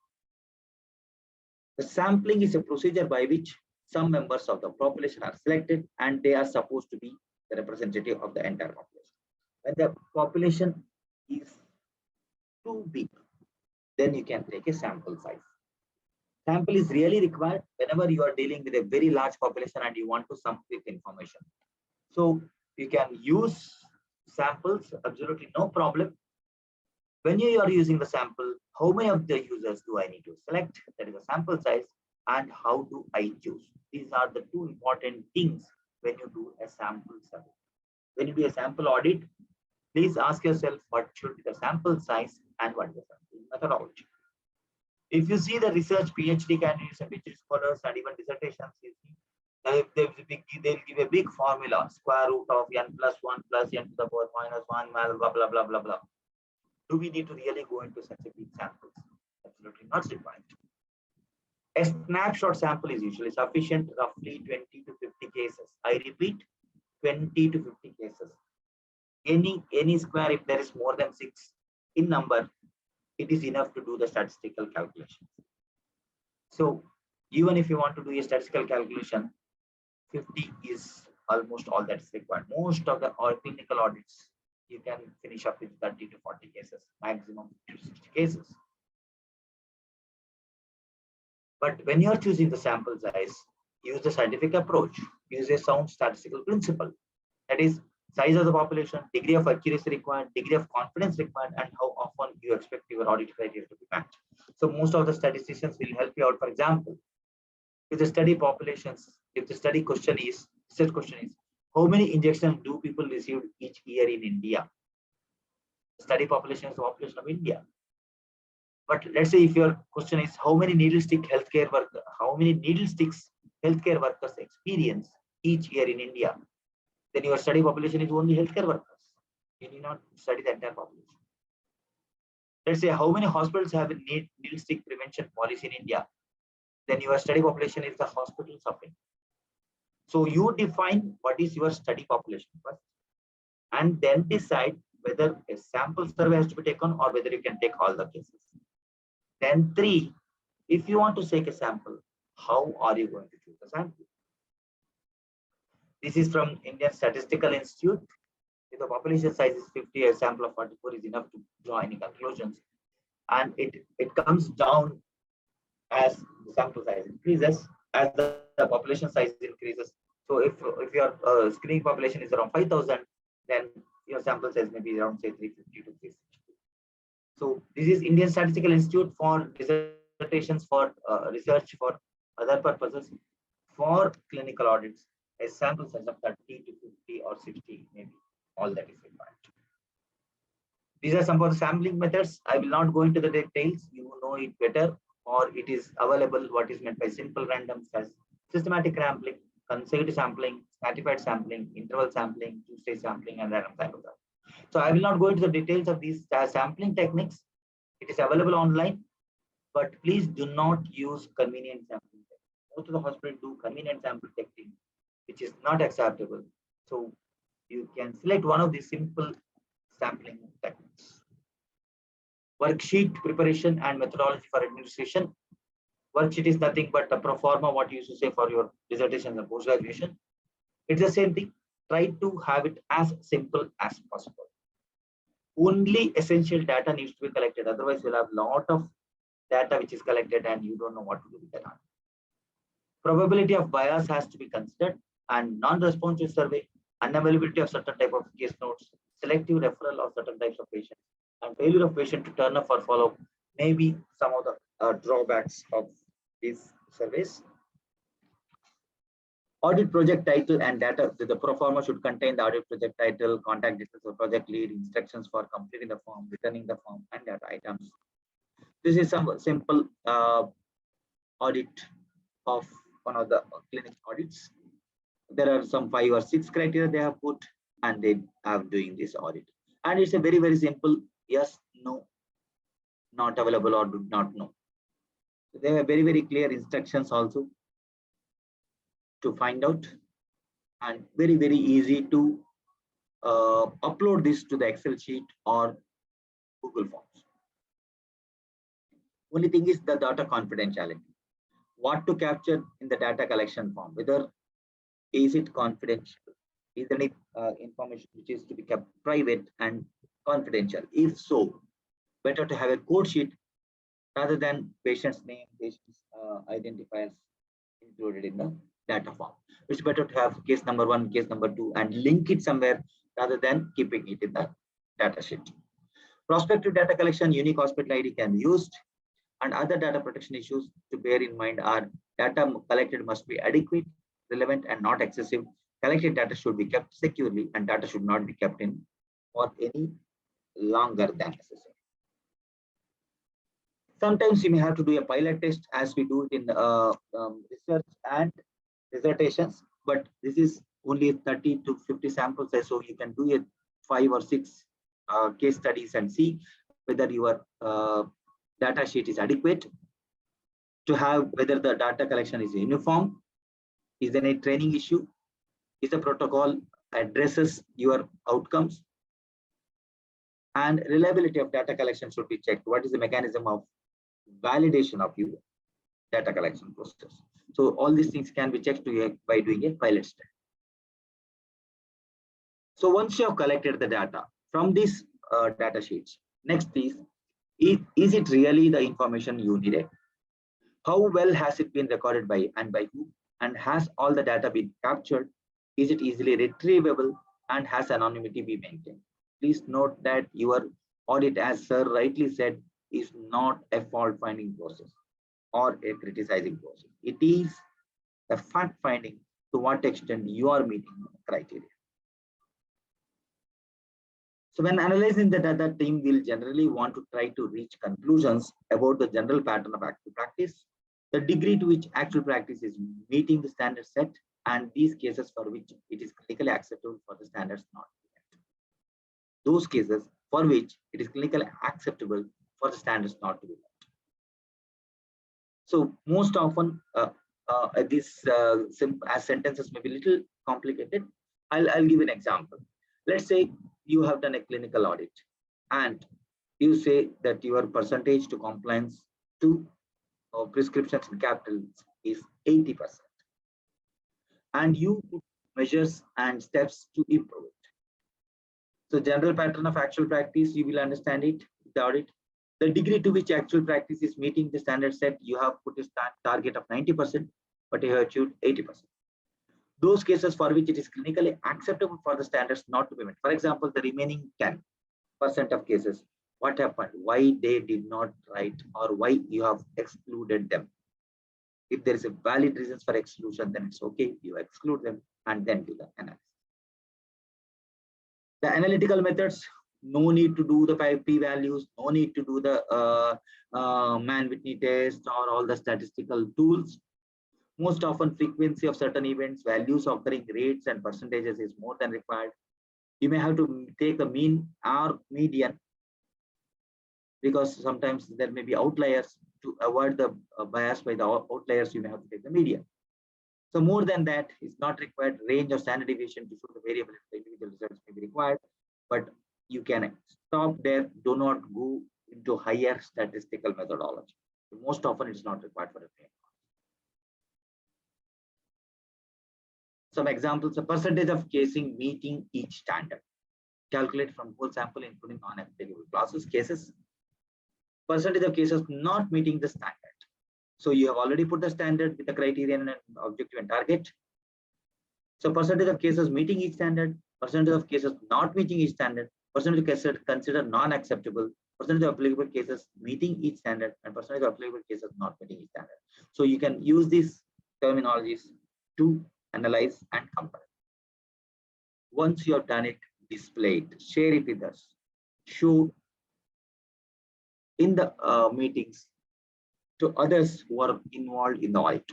The sampling is a procedure by which some members of the population are selected, and they are supposed to be the representative of the entire population. When the population is too big, then you can take a sample size. Sample is really required whenever you are dealing with a very large population and you want to sum with information. So you can use samples, absolutely no problem. When you are using the sample, how many of the users do I need to select? That is a sample size. And how do I choose? These are the two important things when you do a sample survey. When you do a sample audit, please ask yourself what should be the sample size and what is the sample methodology. If you see the research, PhD candidates and PhD scholars and even dissertations, they'll give a big formula, square root of n plus 1 plus n to the power minus 1, blah, blah, blah, blah, blah. Do we need to really go into such a big samples? Absolutely not required. A snapshot sample is usually sufficient, roughly 20 to 50 cases. I repeat, 20 to 50 cases. Any square, if there is more than 6 in number, it is enough to do the statistical calculation. So even if you want to do a statistical calculation, 50 is almost all that is required. Most of the clinical audits, you can finish up with 30 to 40 cases, maximum 50 to 60 cases. But when you are choosing the sample size, use the scientific approach, use a sound statistical principle. That is, size of the population, degree of accuracy required, degree of confidence required, and how often you expect your audit criteria to be matched. So most of the statisticians will help you out. For example, if the study populations, if the study question is, how many injections do people receive each year in India? The study population is the population of India. But let's say if your question is how many needle stick healthcare workers, how many needle sticks healthcare workers experience each year in India, then your study population is only healthcare workers. You need not study the entire population. Let's say how many hospitals have a needle stick prevention policy in India, then your study population is the hospitals of India. So you define what is your study population first, and then decide whether a sample survey has to be taken or whether you can take all the cases. Then 3, if you want to take a sample, how are you going to choose the sample? This is from Indian Statistical Institute. If the population size is 50, a sample of 44 is enough to draw any conclusions. And it comes down as the sample size increases, as the population size increases. So if your screening population is around 5,000, then your sample size may be around say 350 to 360. So this is Indian Statistical Institute for dissertations, for research, for other purposes. For clinical audits, a sample size of 30 to 50 or 60 maybe, all that is required. These are some of the sampling methods. I will not go into the details. You know it better, or it is available. What is meant by simple random as systematic sampling, consecutive sampling, stratified sampling, interval sampling, two-stage sampling, and random sampling. So I will not go into the details of these sampling techniques. It is available online, but please do not use convenient sampling. Most of the hospitals do convenient sample technique, which is not acceptable. So you can select one of these simple sampling techniques. Worksheet preparation and methodology for administration. Worksheet is nothing but a pro forma, what you used to say for your dissertation and post graduation. It's the same thing. Try to have it as simple as possible. Only essential data needs to be collected. Otherwise, you'll have a lot of data which is collected and you don't know what to do with that. Probability of bias has to be considered, and non-responsive survey, unavailability of certain type of case notes, selective referral of certain types of patients, and failure of patient to turn up for follow-up may be some of the drawbacks of these surveys. Audit project title and data. The pro forma should contain the audit project title, contact details of project lead, instructions for completing the form, returning the form, and data items. This is some simple audit of one of the clinic audits. There are some 5 or 6 criteria they have put, and they are doing this audit. And it's a very, very simple yes, no, not available, or do not know. So they have very, very clear instructions also to find out, and very, very easy to upload this to the Excel sheet or Google Forms. Only thing is the data confidentiality. What to capture in the data collection form, whether is it confidential, is there any information which is to be kept private and confidential? If so, better to have a code sheet rather than patient's name, patient's identifiers included in the data form. It's better to have case number 1, case number 2, and link it somewhere rather than keeping it in the data sheet. Prospective data collection, unique hospital ID can be used, and other data protection issues to bear in mind are data collected must be adequate, relevant, and not excessive. Collected data should be kept securely, and data should not be kept in for any longer than necessary. Sometimes you may have to do a pilot test, as we do it in research and dissertations, but this is only 30 to 50 samples, so you can do it 5 or 6 case studies and see whether your data sheet is adequate, to have whether the data collection is uniform, is there any training issue, is the protocol addresses your outcomes, and reliability of data collection should be checked. What is the mechanism of validation of your data collection process? So all these things can be checked by doing a pilot study. So once you have collected the data from these data sheets, next is it really the information you needed? How well has it been recorded by and by who? And has all the data been captured? Is it easily retrievable? And has anonymity been maintained? Please note that your audit, as sir rightly said, is not a fault finding process or a criticizing process. It is a fact finding to what extent you are meeting criteria. So when analyzing the data, team will generally want to try to reach conclusions about the general pattern of actual practice, the degree to which actual practice is meeting the standard set, and these cases for which it is clinically acceptable for the standards not met. Those cases for which it is clinically acceptable for the standards not to be met. So most often these as sentences may be a little complicated. I'll give an example. Let's say you have done a clinical audit and you say that your percentage to compliance to prescriptions in capitals is 80%, and you put measures and steps to improve it. So general pattern of actual practice, you will understand it, the audit. The degree to which actual practice is meeting the standard set, you have put a target of 90%, but you have achieved 80%. Those cases for which it is clinically acceptable for the standards not to be met. For example, the remaining 10% of cases, what happened? Why they did not write, or why you have excluded them? If there is a valid reasons for exclusion, then it's okay. You exclude them and then do the analysis. The analytical methods, no need to do the p-values, no need to do the Mann-Whitney test or all the statistical tools. Most often, frequency of certain events, values occurring, rates and percentages is more than required. You may have to take a mean or median, because sometimes there may be outliers. To avoid the bias by the outliers, you may have to take the median. So more than that is not required. Range of standard deviation to show the variable in the individual results may be required, but you can stop there. Do not go into higher statistical methodology. Most often it's not required for a claim. Some examples: a percentage of casing meeting each standard. Calculate from whole sample including non-applicable classes cases. Percentage of cases not meeting the standard. So you have already put the standard with the criterion and objective and target. So percentage of cases meeting each standard, percentage of cases not meeting each standard, percentage of cases considered non-acceptable, percentage of applicable cases meeting each standard, and percentage of applicable cases not meeting each standard. So you can use these terminologies to analyze and compare. Once you have done it, display it, share it with us, show in the meetings to others who are involved in the audit,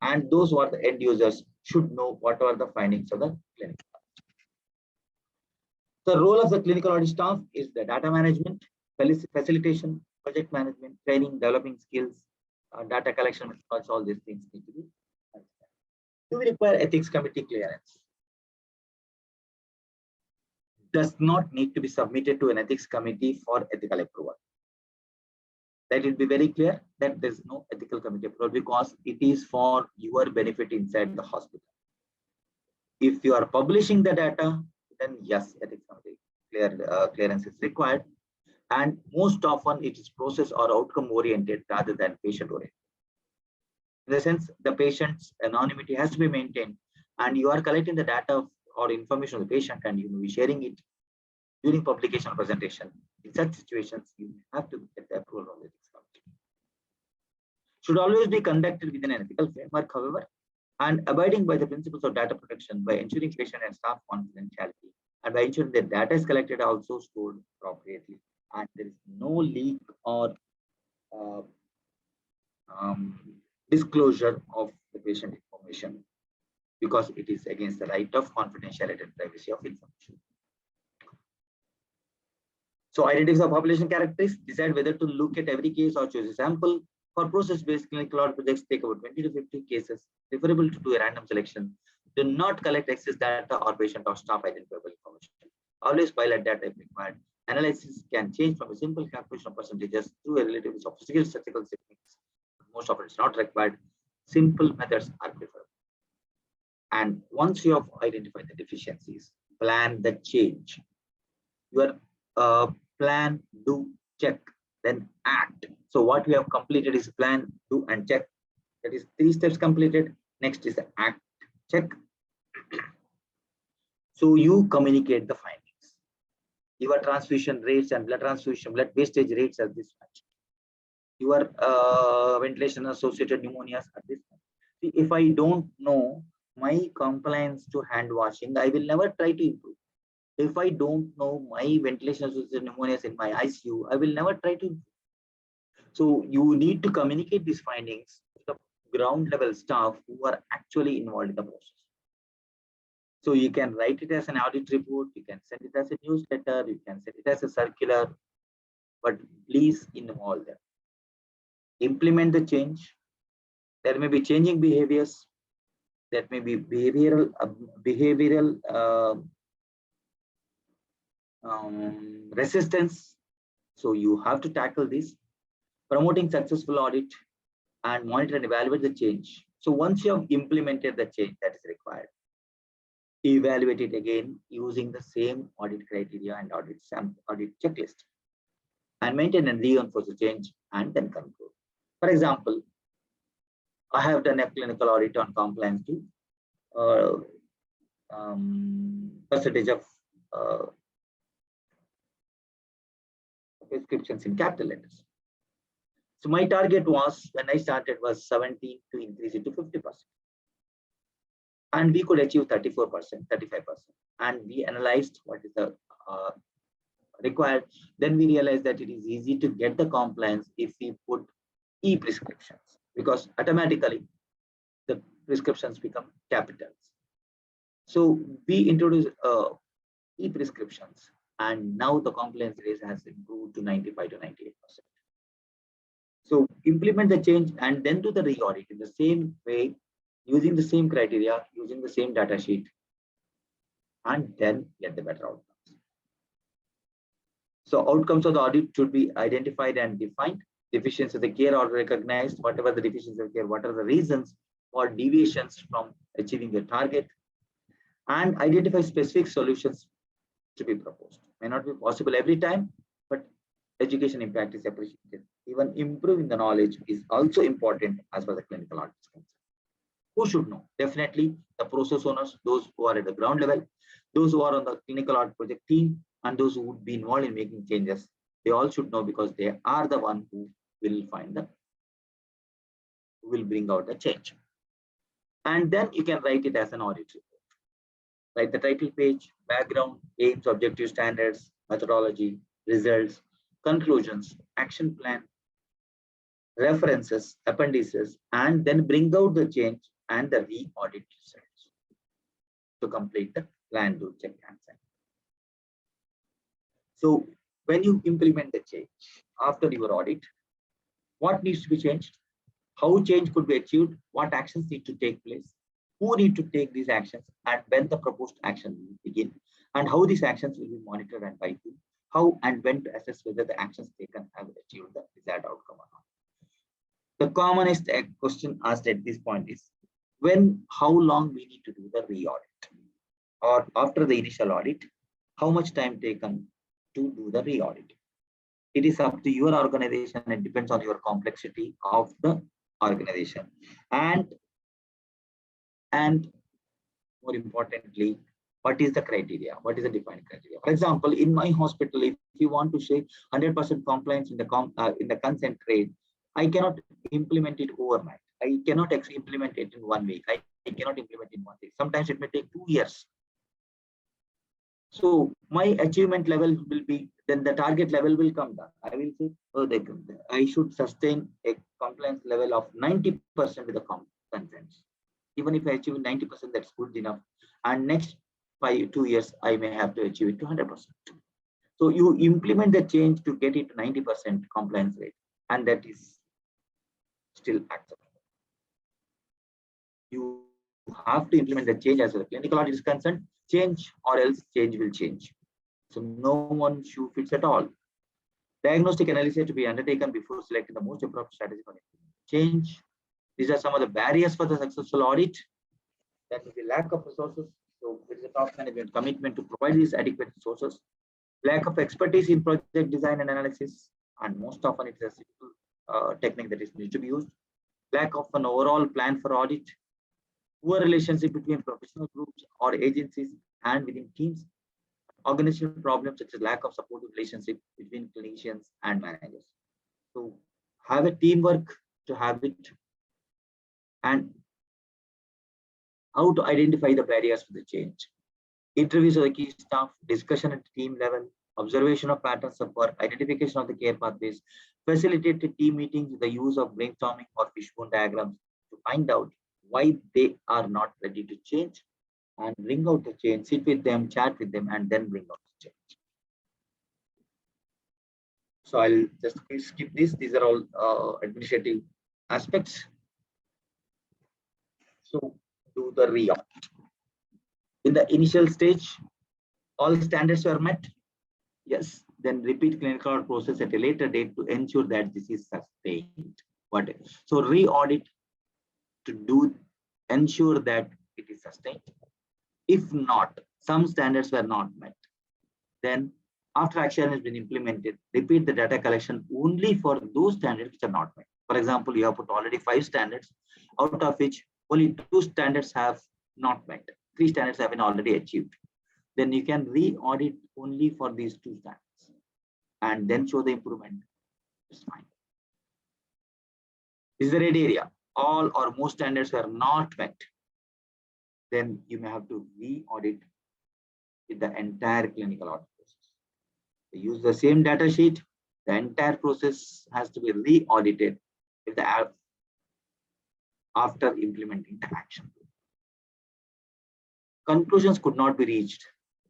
and those who are the end users should know what are the findings of the clinical audit. The role of the clinical audit staff is the data management, facilitation, project management, training, developing skills, data collection methods. All these things need to be done. Do we require ethics committee clearance? Does not need to be submitted to an ethics committee for ethical approval. Let it be very clear that there is no ethical committee approval, because it is for your benefit inside the hospital. If you are publishing the data, then yes, ethics committee clearance is required, and most often it is process or outcome oriented rather than patient oriented. In the sense, the patient's anonymity has to be maintained, and you are collecting the data or information of the patient, and you will be sharing it during publication or presentation. In such situations, you have to get the approval of the ethics committee. Should always be conducted within an ethical framework, however, and abiding by the principles of data protection by ensuring patient and staff confidentiality, and by ensuring that data is collected also stored appropriately, and there is no leak or disclosure of the patient information, because it is against the right of confidentiality and privacy of information. So identify population characteristics, decide whether to look at every case or choose a sample. For process-based clinical audit projects, take about 20 to 50 cases, preferable to do a random selection. Do not collect excess data or patient or staff identifiable information. Always pilot data if required. Analysis can change from a simple calculation of percentages to a relatively sophisticated statistical techniques. Most of it is not required. Simple methods are preferred. And once you have identified the deficiencies, plan the change. Your plan, do, check, then act. So what we have completed is plan, do, and check. That is 3 steps completed. Next is the act, check. So you communicate the findings. Your transfusion rates and blood wastage rates are this much. Your ventilation associated pneumonias are this much. See, if I don't know my compliance to hand washing, I will never try to improve. If I don't know my ventilation associated pneumonias in my ICU, I will never try to improve. So you need to communicate these findings to the ground level staff who are actually involved in the process. So you can write it as an audit report, you can send it as a newsletter, you can send it as a circular, but please involve them. Implement the change. There may be changing behaviors. There may be behavioral resistance. So you have to tackle this, promoting successful audit and monitor and evaluate the change. So once you have implemented the change that is required, evaluate it again using the same audit criteria and audit checklist, and maintain and reinforce the change and then conclude. For example, I have done a clinical audit on compliance to percentage of prescriptions in capital letters. So my target was, when I started, was 70 to increase it to 50%. And we could achieve 34%, 35%. And we analyzed what is the required. Then we realized that it is easy to get the compliance if we put e-prescriptions, because automatically the prescriptions become capitals. So we introduced e-prescriptions, and now the compliance rate has improved to 95 to 98%. So implement the change and then do the re-audit in the same way, using the same criteria, using the same data sheet, and then get the better outcomes. So outcomes of the audit should be identified and defined. Deficiencies of the care are recognized, whatever the deficiencies of care, what are the reasons for deviations from achieving the target, and identify specific solutions to be proposed. May not be possible every time, but education impact is appreciated. Even improving the knowledge is also important as far as the clinical audit is concerned. Who should know? Definitely the process owners, those who are at the ground level, those who are on the clinical audit project team, and those who would be involved in making changes. They all should know, because they are the one who will bring out the change. And then you can write it as an audit report. Write the title page, background, aims, objective, standards, methodology, results, conclusions, action plan, references, appendices, and then bring out the change and the re-audit results to complete the plan, do, check, and sign. So when you implement the change after your audit, what needs to be changed? How change could be achieved? What actions need to take place? Who need to take these actions, and when the proposed action will begin, and how these actions will be monitored and by whom? How and when to assess whether the actions taken have achieved the desired outcome or not. The commonest question asked at this point is, how long we need to do the re-audit, or after the initial audit, how much time taken to do the re-audit. It is up to your organization, and depends on your complexity of the organization, and more importantly, what is the criteria? What is the defined criteria? For example, in my hospital, if you want to say 100% compliance in the consent trade, I cannot implement it overnight. I cannot actually implement it in 1 week. I cannot implement it in 1 week. Sometimes it may take 2 years. So my achievement level will be, then the target level will come down. I will say, oh, I should sustain a compliance level of 90% with the consents. Even if I achieve 90%, that's good enough. And next 2 years, I may have to achieve it to 100%. So you implement the change to get it to 90% compliance rate, and that is still acceptable. You have to implement the change as far as the clinical audit is concerned. Change, or else change will change. So no one shoe fits at all. Diagnostic analysis to be undertaken before selecting the most appropriate strategy for change. These are some of the barriers for the successful audit. That will be lack of resources. So there is a top management commitment to provide these adequate resources. Lack of expertise in project design and analysis, and most often it's a simple technique that is needs to be used. Lack of an overall plan for audit. Poor relationship between professional groups or agencies and within teams. Organizational problems such as lack of supportive relationship between clinicians and managers. So have a teamwork to have it, and how to identify the barriers for the change. Interviews of the key staff, discussion at team level, observation of patterns of work, identification of the care pathways, facilitated team meetings with the use of brainstorming or fishbone diagrams to find out why they are not ready to change, and bring out the change, sit with them, chat with them, and then bring out the change. So I'll just skip this. These are all administrative aspects. So do the re-audit. In the initial stage, all standards were met. Yes, then repeat clinical audit process at a later date to ensure that this is sustained. What? So re-audit to do ensure that it is sustained. If not, some standards were not met, then after action has been implemented, repeat the data collection only for those standards which are not met. For example, you have put already 5 standards, out of which only 2 standards have not met. 3 standards have been already achieved. Then you can re-audit only for these 2 standards and then show the improvement. It's fine. This is the red area. All or most standards were not met. Then you may have to re-audit with the entire clinical audit process. They use the same data sheet. The entire process has to be re-audited if the after implementing the action. Conclusions could not be reached.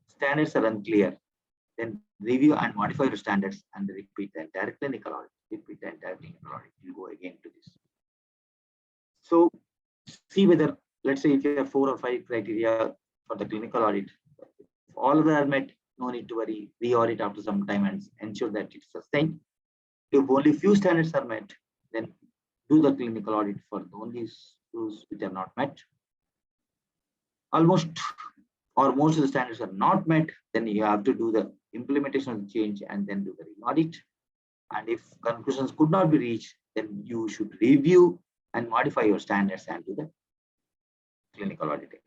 Standards are unclear. Then review and modify your standards and repeat the entire clinical audit. Repeat the entire clinical audit. You go again to this. So see whether, let's say if you have 4 or 5 criteria for the clinical audit, if all of them are met, no need to worry, re-audit after some time and ensure that it is sustained. If only few standards are met, then do the clinical audit for only those which are not met. Almost or most of the standards are not met, then you have to do the implementation of the change and then do the re-audit. And if conclusions could not be reached, then you should review and modify your standards and do the clinical auditing.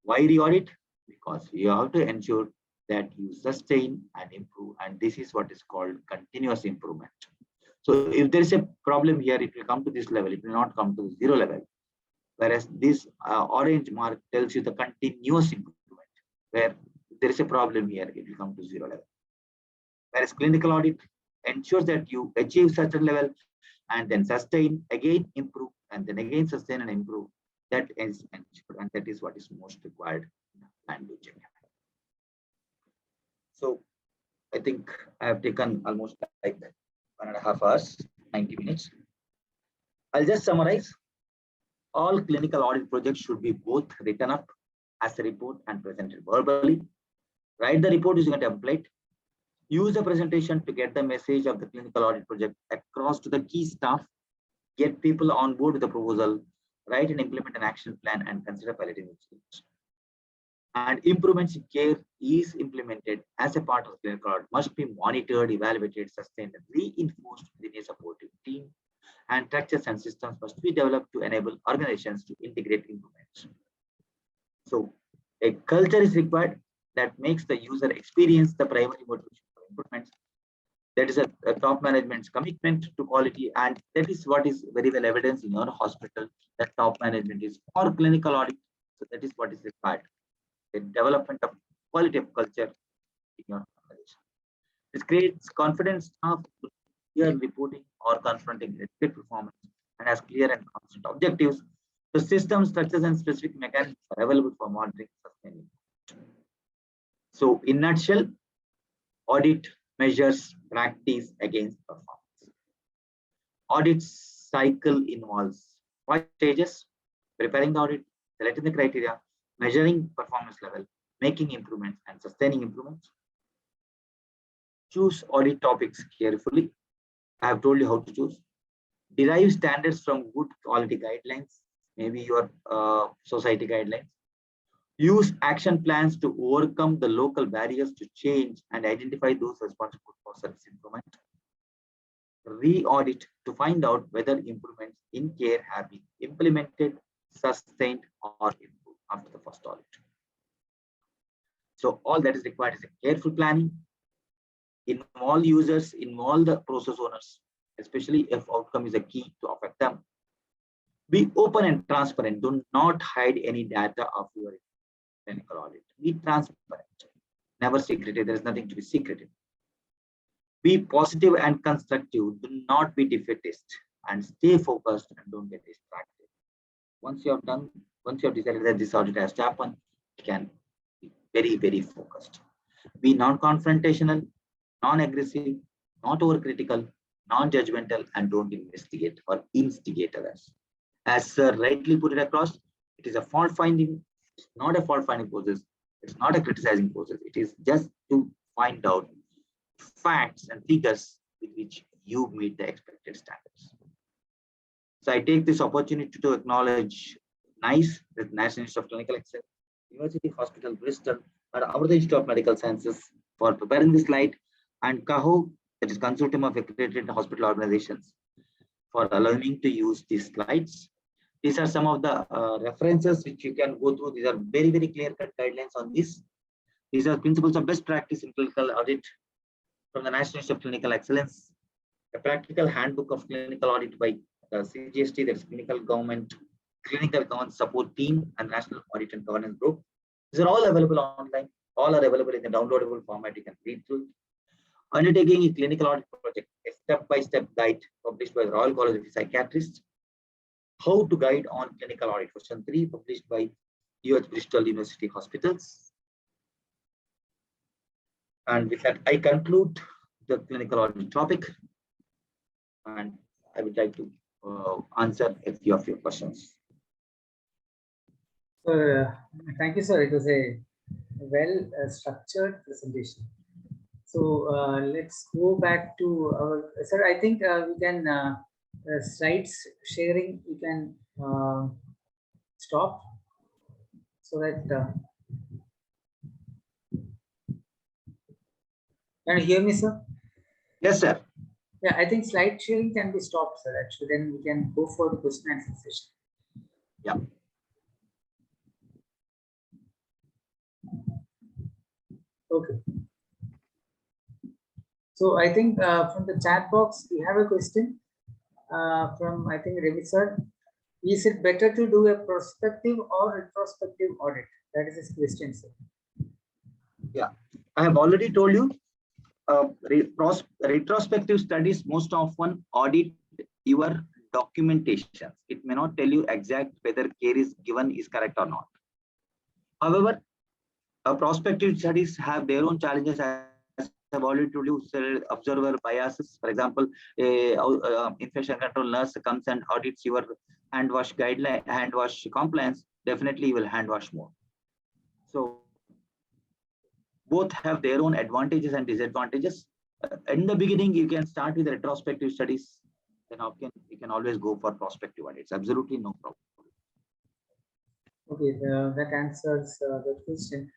Why re-audit? Because you have to ensure that you sustain and improve, and this is what is called continuous improvement. So if there is a problem here, it will come to this level, it will not come to the 0 level. Whereas this orange mark tells you the continuous improvement, where if there is a problem here, it will come to 0 level. Whereas clinical audit ensures that you achieve certain level and then sustain, again improve, and then again sustain and improve. That is ensured, and that is what is most required and do check. So I think I have taken almost like 1.5 hours, 90 minutes. I'll just summarize. All clinical audit projects should be both written up as a report and presented verbally. Write the report using a template. Use the presentation to get the message of the clinical audit project across to the key staff. Get people on board with the proposal. Write and implement an action plan and consider piloting it. And improvements in care is implemented as a part of clinical audit, must be monitored, evaluated, sustained, and reinforced within a supportive team. And structures and systems must be developed to enable organizations to integrate improvements. So a culture is required that makes the user experience the primary motivation for improvements. That is a top management's commitment to quality, and that is what is very well evidenced in your hospital, that top management is for clinical audit. So that is what is required. The development of quality of culture in your organization. This creates confidence staff to clear reporting or confronting the performance and has clear and constant objectives. The system structures and specific mechanisms are available for monitoring sustaining. So in nutshell, audit measures practice against performance. Audit cycle involves 5 stages: preparing the audit, selecting the criteria, measuring performance level, making improvements, and sustaining improvements. Choose audit topics carefully. I have told you how to choose. Derive standards from good quality guidelines, maybe your society guidelines. Use action plans to overcome the local barriers to change and identify those responsible for service improvement. Re-audit to find out whether improvements in care have been implemented, sustained, or improved after the first audit. So all that is required is a careful planning. Involve users, involve the process owners, especially if outcome is a key to affect them. Be open and transparent. Do not hide any data of your clinical audit. Be transparent. Never secretive. There is nothing to be secretive. Be positive and constructive. Do not be defeatist, and stay focused and don't get distracted. Once you have decided that this audit has to happen, you can be very, very focused. Be non-confrontational, non-aggressive, not overcritical, non-judgmental, and don't investigate or instigate others. As Sir rightly put it across, it is a fault finding. It's not a fault finding process. It's not a criticizing process. It is just to find out facts and figures with which you meet the expected standards. So I take this opportunity to acknowledge NICE, the National Institute of Clinical Excellence, University Hospital Bristol, and our Institute of Medical Sciences for preparing this slide, and CAHO, that is Consortium of Accredited Hospital Organizations, for allowing me to use these slides. These are some of the references which you can go through. These are very, very clear-cut guidelines on this. These are principles of best practice in clinical audit from the National Institute of Clinical Excellence, a practical handbook of clinical audit by the CGST, that's Clinical Governance Support Team, and National Audit and Governance Group. These are all available online. All are available in the downloadable format. You can read through. Undertaking a clinical audit project, a step-by-step guide published by the Royal College of Psychiatrists. How to guide on clinical audit, version 3, published by UH Bristol University Hospitals. And with that, I conclude the clinical audit topic, and I would like to answer a few of your questions. Thank you, sir. It was a well structured presentation. So let's go back to our, sir, I think we can, slides sharing, we can stop so that, can you hear me, sir? Yes, sir. Yeah, I think slide sharing can be stopped, sir. Actually, then we can go for the question and answer session. Yeah. Okay. So I think from the chat box, we have a question from, I think, Ravi sir. Is it better to do a prospective or retrospective audit? That is his question, sir. Yeah, I have already told you, retrospective studies most often audit your documentation. It may not tell you exact whether care is given is correct or not. However, prospective studies have their own challenges. As I've already told you, observer biases. For example, a infection control nurse comes and audits your hand wash guideline, hand wash compliance. Definitely, you will hand wash more. So both have their own advantages and disadvantages. In the beginning, you can start with retrospective studies. Then you can always go for prospective audits. Absolutely no problem. Okay, that answers the question.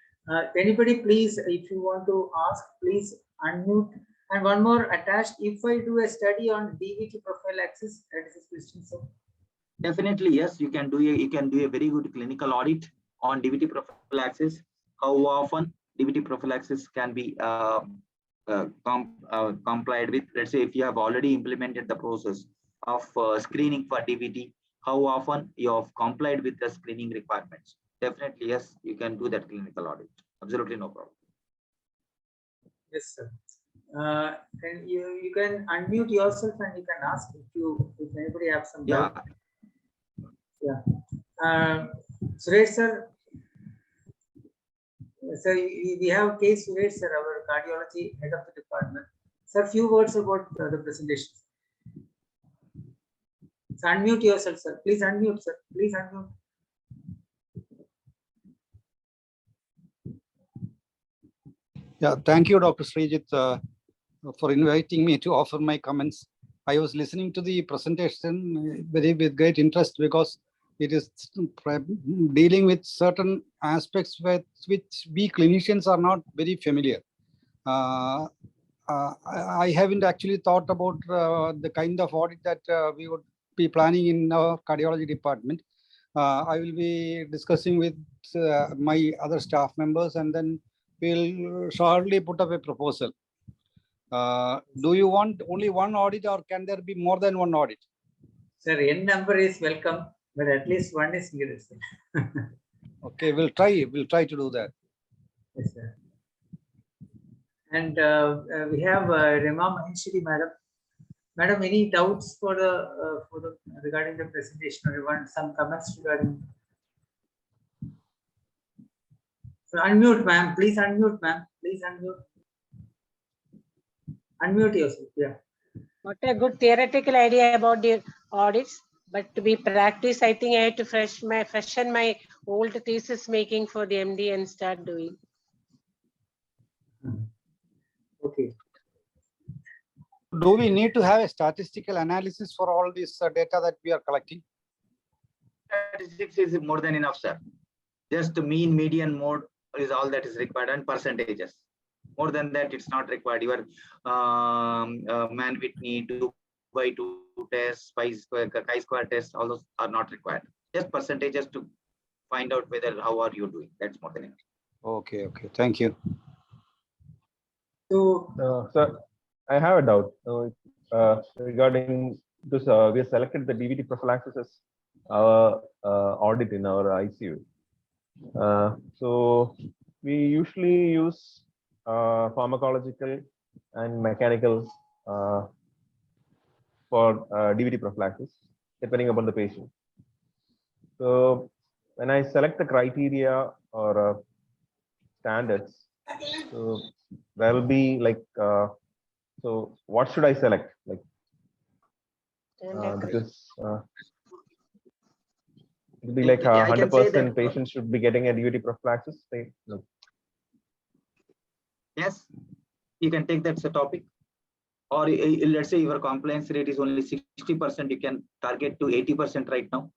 Anybody, please, if you want to ask, please unmute. And one more attached, if I do a study on DVT prophylaxis, that is a question, sir. Definitely, yes, you can do a very good clinical audit on DVT prophylaxis. How often DVT prophylaxis can be complied with? Let's say if you have already implemented the process of screening for DVT, how often you have complied with the screening requirements? Definitely, yes, you can do that clinical audit. Absolutely no problem. Yes, sir. And you can unmute yourself and you can ask if anybody have some doubt. Yeah. Suresh sir. Sir, we have K. Suresh sir, our cardiology head of the department. Sir, few words about the presentation. So unmute yourself, sir. Please unmute, sir. Please unmute. Yeah, thank you, Dr. Srijit, for inviting me to offer my comments. I was listening to the presentation with great interest because it is dealing with certain aspects with which we clinicians are not very familiar. I haven't actually thought about the kind of audit that we would be planning in our cardiology department. I will be discussing with my other staff members, and then we'll shortly put up a proposal. Do you want only one audit, or can there be more than one audit? Sir, N number is welcome, but at least one is needed, sir. Okay, we'll try to do that. Yes, sir. And we have Rema Maheshwari, madam. Madam, any doubts for the regarding the presentation, or you want some comments regarding? So unmute, ma'am. Please unmute, ma'am. Please unmute. Unmute yourself. Yeah. Not a good theoretical idea about the audits, but to be practice, I think I have to freshen my old thesis making for the MD and start doing. Okay. Do we need to have a statistical analysis for all this data that we are collecting? Statistics is more than enough, sir. Just mean, median, mode is all that is required, and percentages. More than that, it's not required. Your man-Whitney 2x2 test, chi-square test, all those are not required. Just percentages to find out whether how are you doing. That's more than enough. Okay, okay. Thank you. So, Sir, I have a doubt regarding this. We have selected the DVT prophylaxis as our audit in our ICU. So we usually use pharmacological and mechanical for DVT prophylaxis, depending upon the patient. So when I select the criteria or standards, so there will be like, so what should I select? Like, because it will be like Yeah, I can say 100% that- patients should be getting a DVT prophylaxis. No. Yes, you can take that as a topic. Or let's say your compliance rate is only 60%, you can target to 80% right now.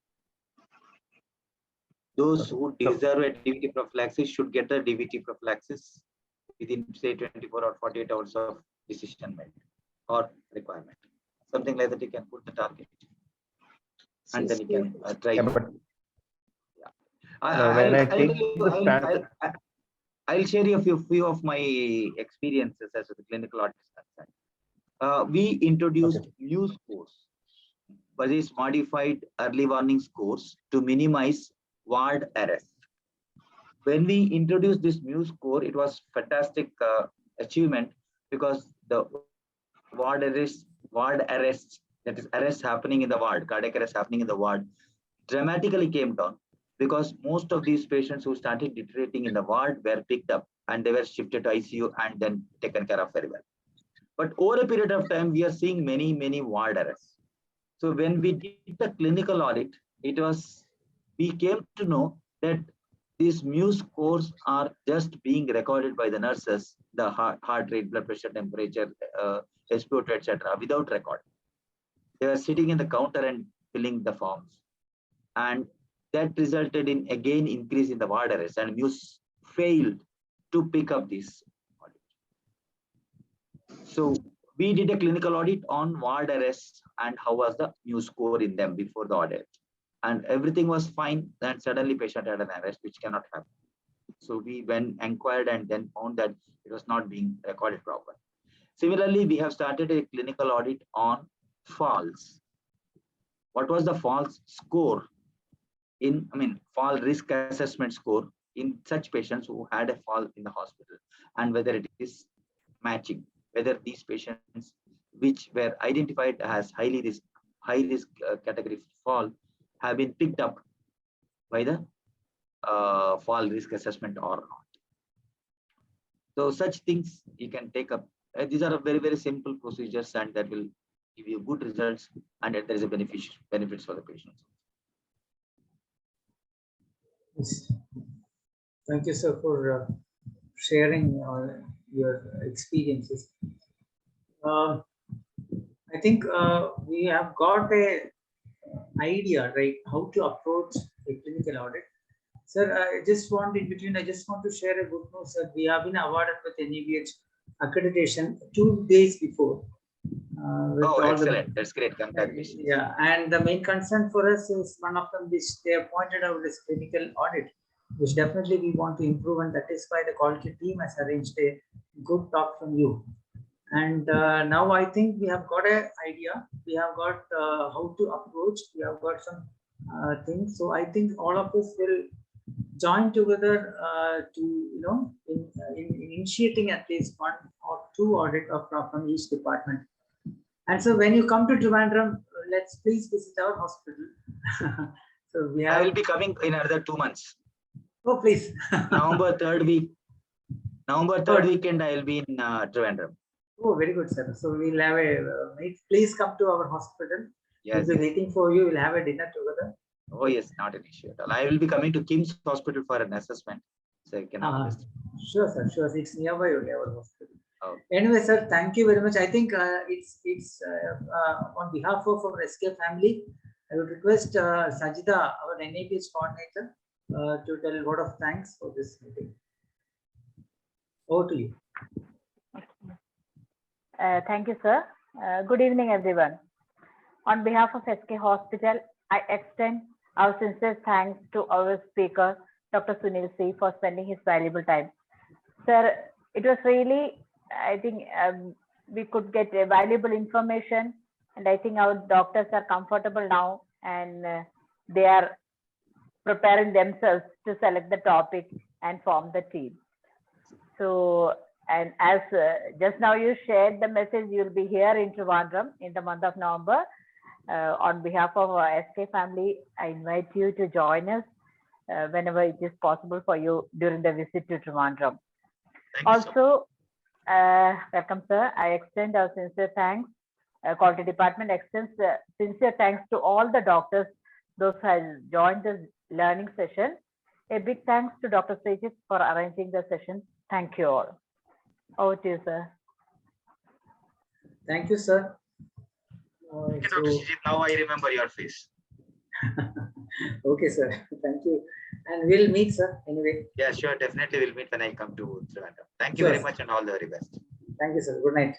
Those who deserve a DVT prophylaxis should get a DVT prophylaxis within, say, 24 or 48 hours of decision made or requirement. Something like that, you can put the target. And then you can try. Yeah, but I'll share you a few of my experiences as a clinical audit concerned. We introduced new scores, but it's modified early warning scores to minimize ward arrest. When we introduced this new score, it was fantastic achievement, because the ward arrest, that is arrest happening in the ward, cardiac arrest happening in the ward, dramatically came down, because most of these patients who started deteriorating in the ward were picked up and they were shifted to ICU and then taken care of very well. But over a period of time, we are seeing many ward arrests. So when we did the clinical audit, we came to know that these mu scores are just being recorded by the nurses, the heart rate, blood pressure, temperature, SpO2, etc., without record. They were sitting in the counter and filling the forms, and that resulted in again increase in the ward arrest, and MUS failed to pick up this audit. So we did a clinical audit on ward arrests and how was the MUS score in them before the audit, and everything was fine. Then suddenly patient had an arrest, which cannot happen. So we went inquired and then found that it was not being recorded properly. Similarly, we have started a clinical audit on falls. What was the falls score in, fall risk assessment score in such patients who had a fall in the hospital, and whether it is matching, whether these patients which were identified as high risk category fall have been picked up by the fall risk assessment or not. So such things you can take up. These are very simple procedures, and that will give you good results, and there is a benefits for the patients. yes. Thank you, sir, for sharing your experiences. I think we have got a idea, right, how to approach a clinical audit. Sir, I just want to share a good news, sir. We have been awarded with NABH accreditation 2 days before. Oh, excellent. That's great. Congratulations. Yeah, and the main concern for us is one of them, which they have pointed out, is clinical audit, which definitely we want to improve, and that is why the quality team has arranged a good talk from you. And now I think we have got an idea. We have got how to approach. We have got some things. So I think all of us will join together to in initiating at least 1 or 2 audit from each department. And so when you come to Trivandrum, let's please visit our hospital. So we have. I will be coming in another 2 months. Oh, please. November 3rd weekend, I will be in Trivandrum. Oh, very good, sir. So we'll have a please come to our hospital. Yes. We'll be waiting for you. We'll have a dinner together. Oh yes, not an issue at all. I will be coming to Kim's Hospital for an assessment, so I can. Sure, sir. Sure. It's nearby only our hospital. Anyway, sir, thank you very much. I think it's on behalf of our SK family, I would request Sajida, our NAPH coordinator, to tell a word of thanks for this meeting. Over to you. Thank you, sir. Good evening, everyone. On behalf of SK Hospital, I extend our sincere thanks to our speaker, Dr. Sunil C, for spending his valuable time. Sir, it was really, I think we could get valuable information, and I think our doctors are comfortable now, and they are preparing themselves to select the topic and form the team. So, and as just now you shared the message, you'll be here in Trivandrum in the month of November. On behalf of our SK family, I invite you to join us whenever it is possible for you during the visit to Trivandrum. Also, welcome, sir. I extend our sincere thanks. Quality department extends sincere thanks to all the doctors, those who have joined this learning session. A big thanks to Dr. Sejit for arranging the session. Thank you all. Over to you, sir. Thank you, sir. Thank you, Dr. Sejit. Now I remember your face. Okay, sir. Thank you. And we'll meet, sir, anyway. Yeah, sure. Definitely we'll meet when I come to Trivandrum. Thank you Sure. very much and all the very best. Thank you, sir. Good night.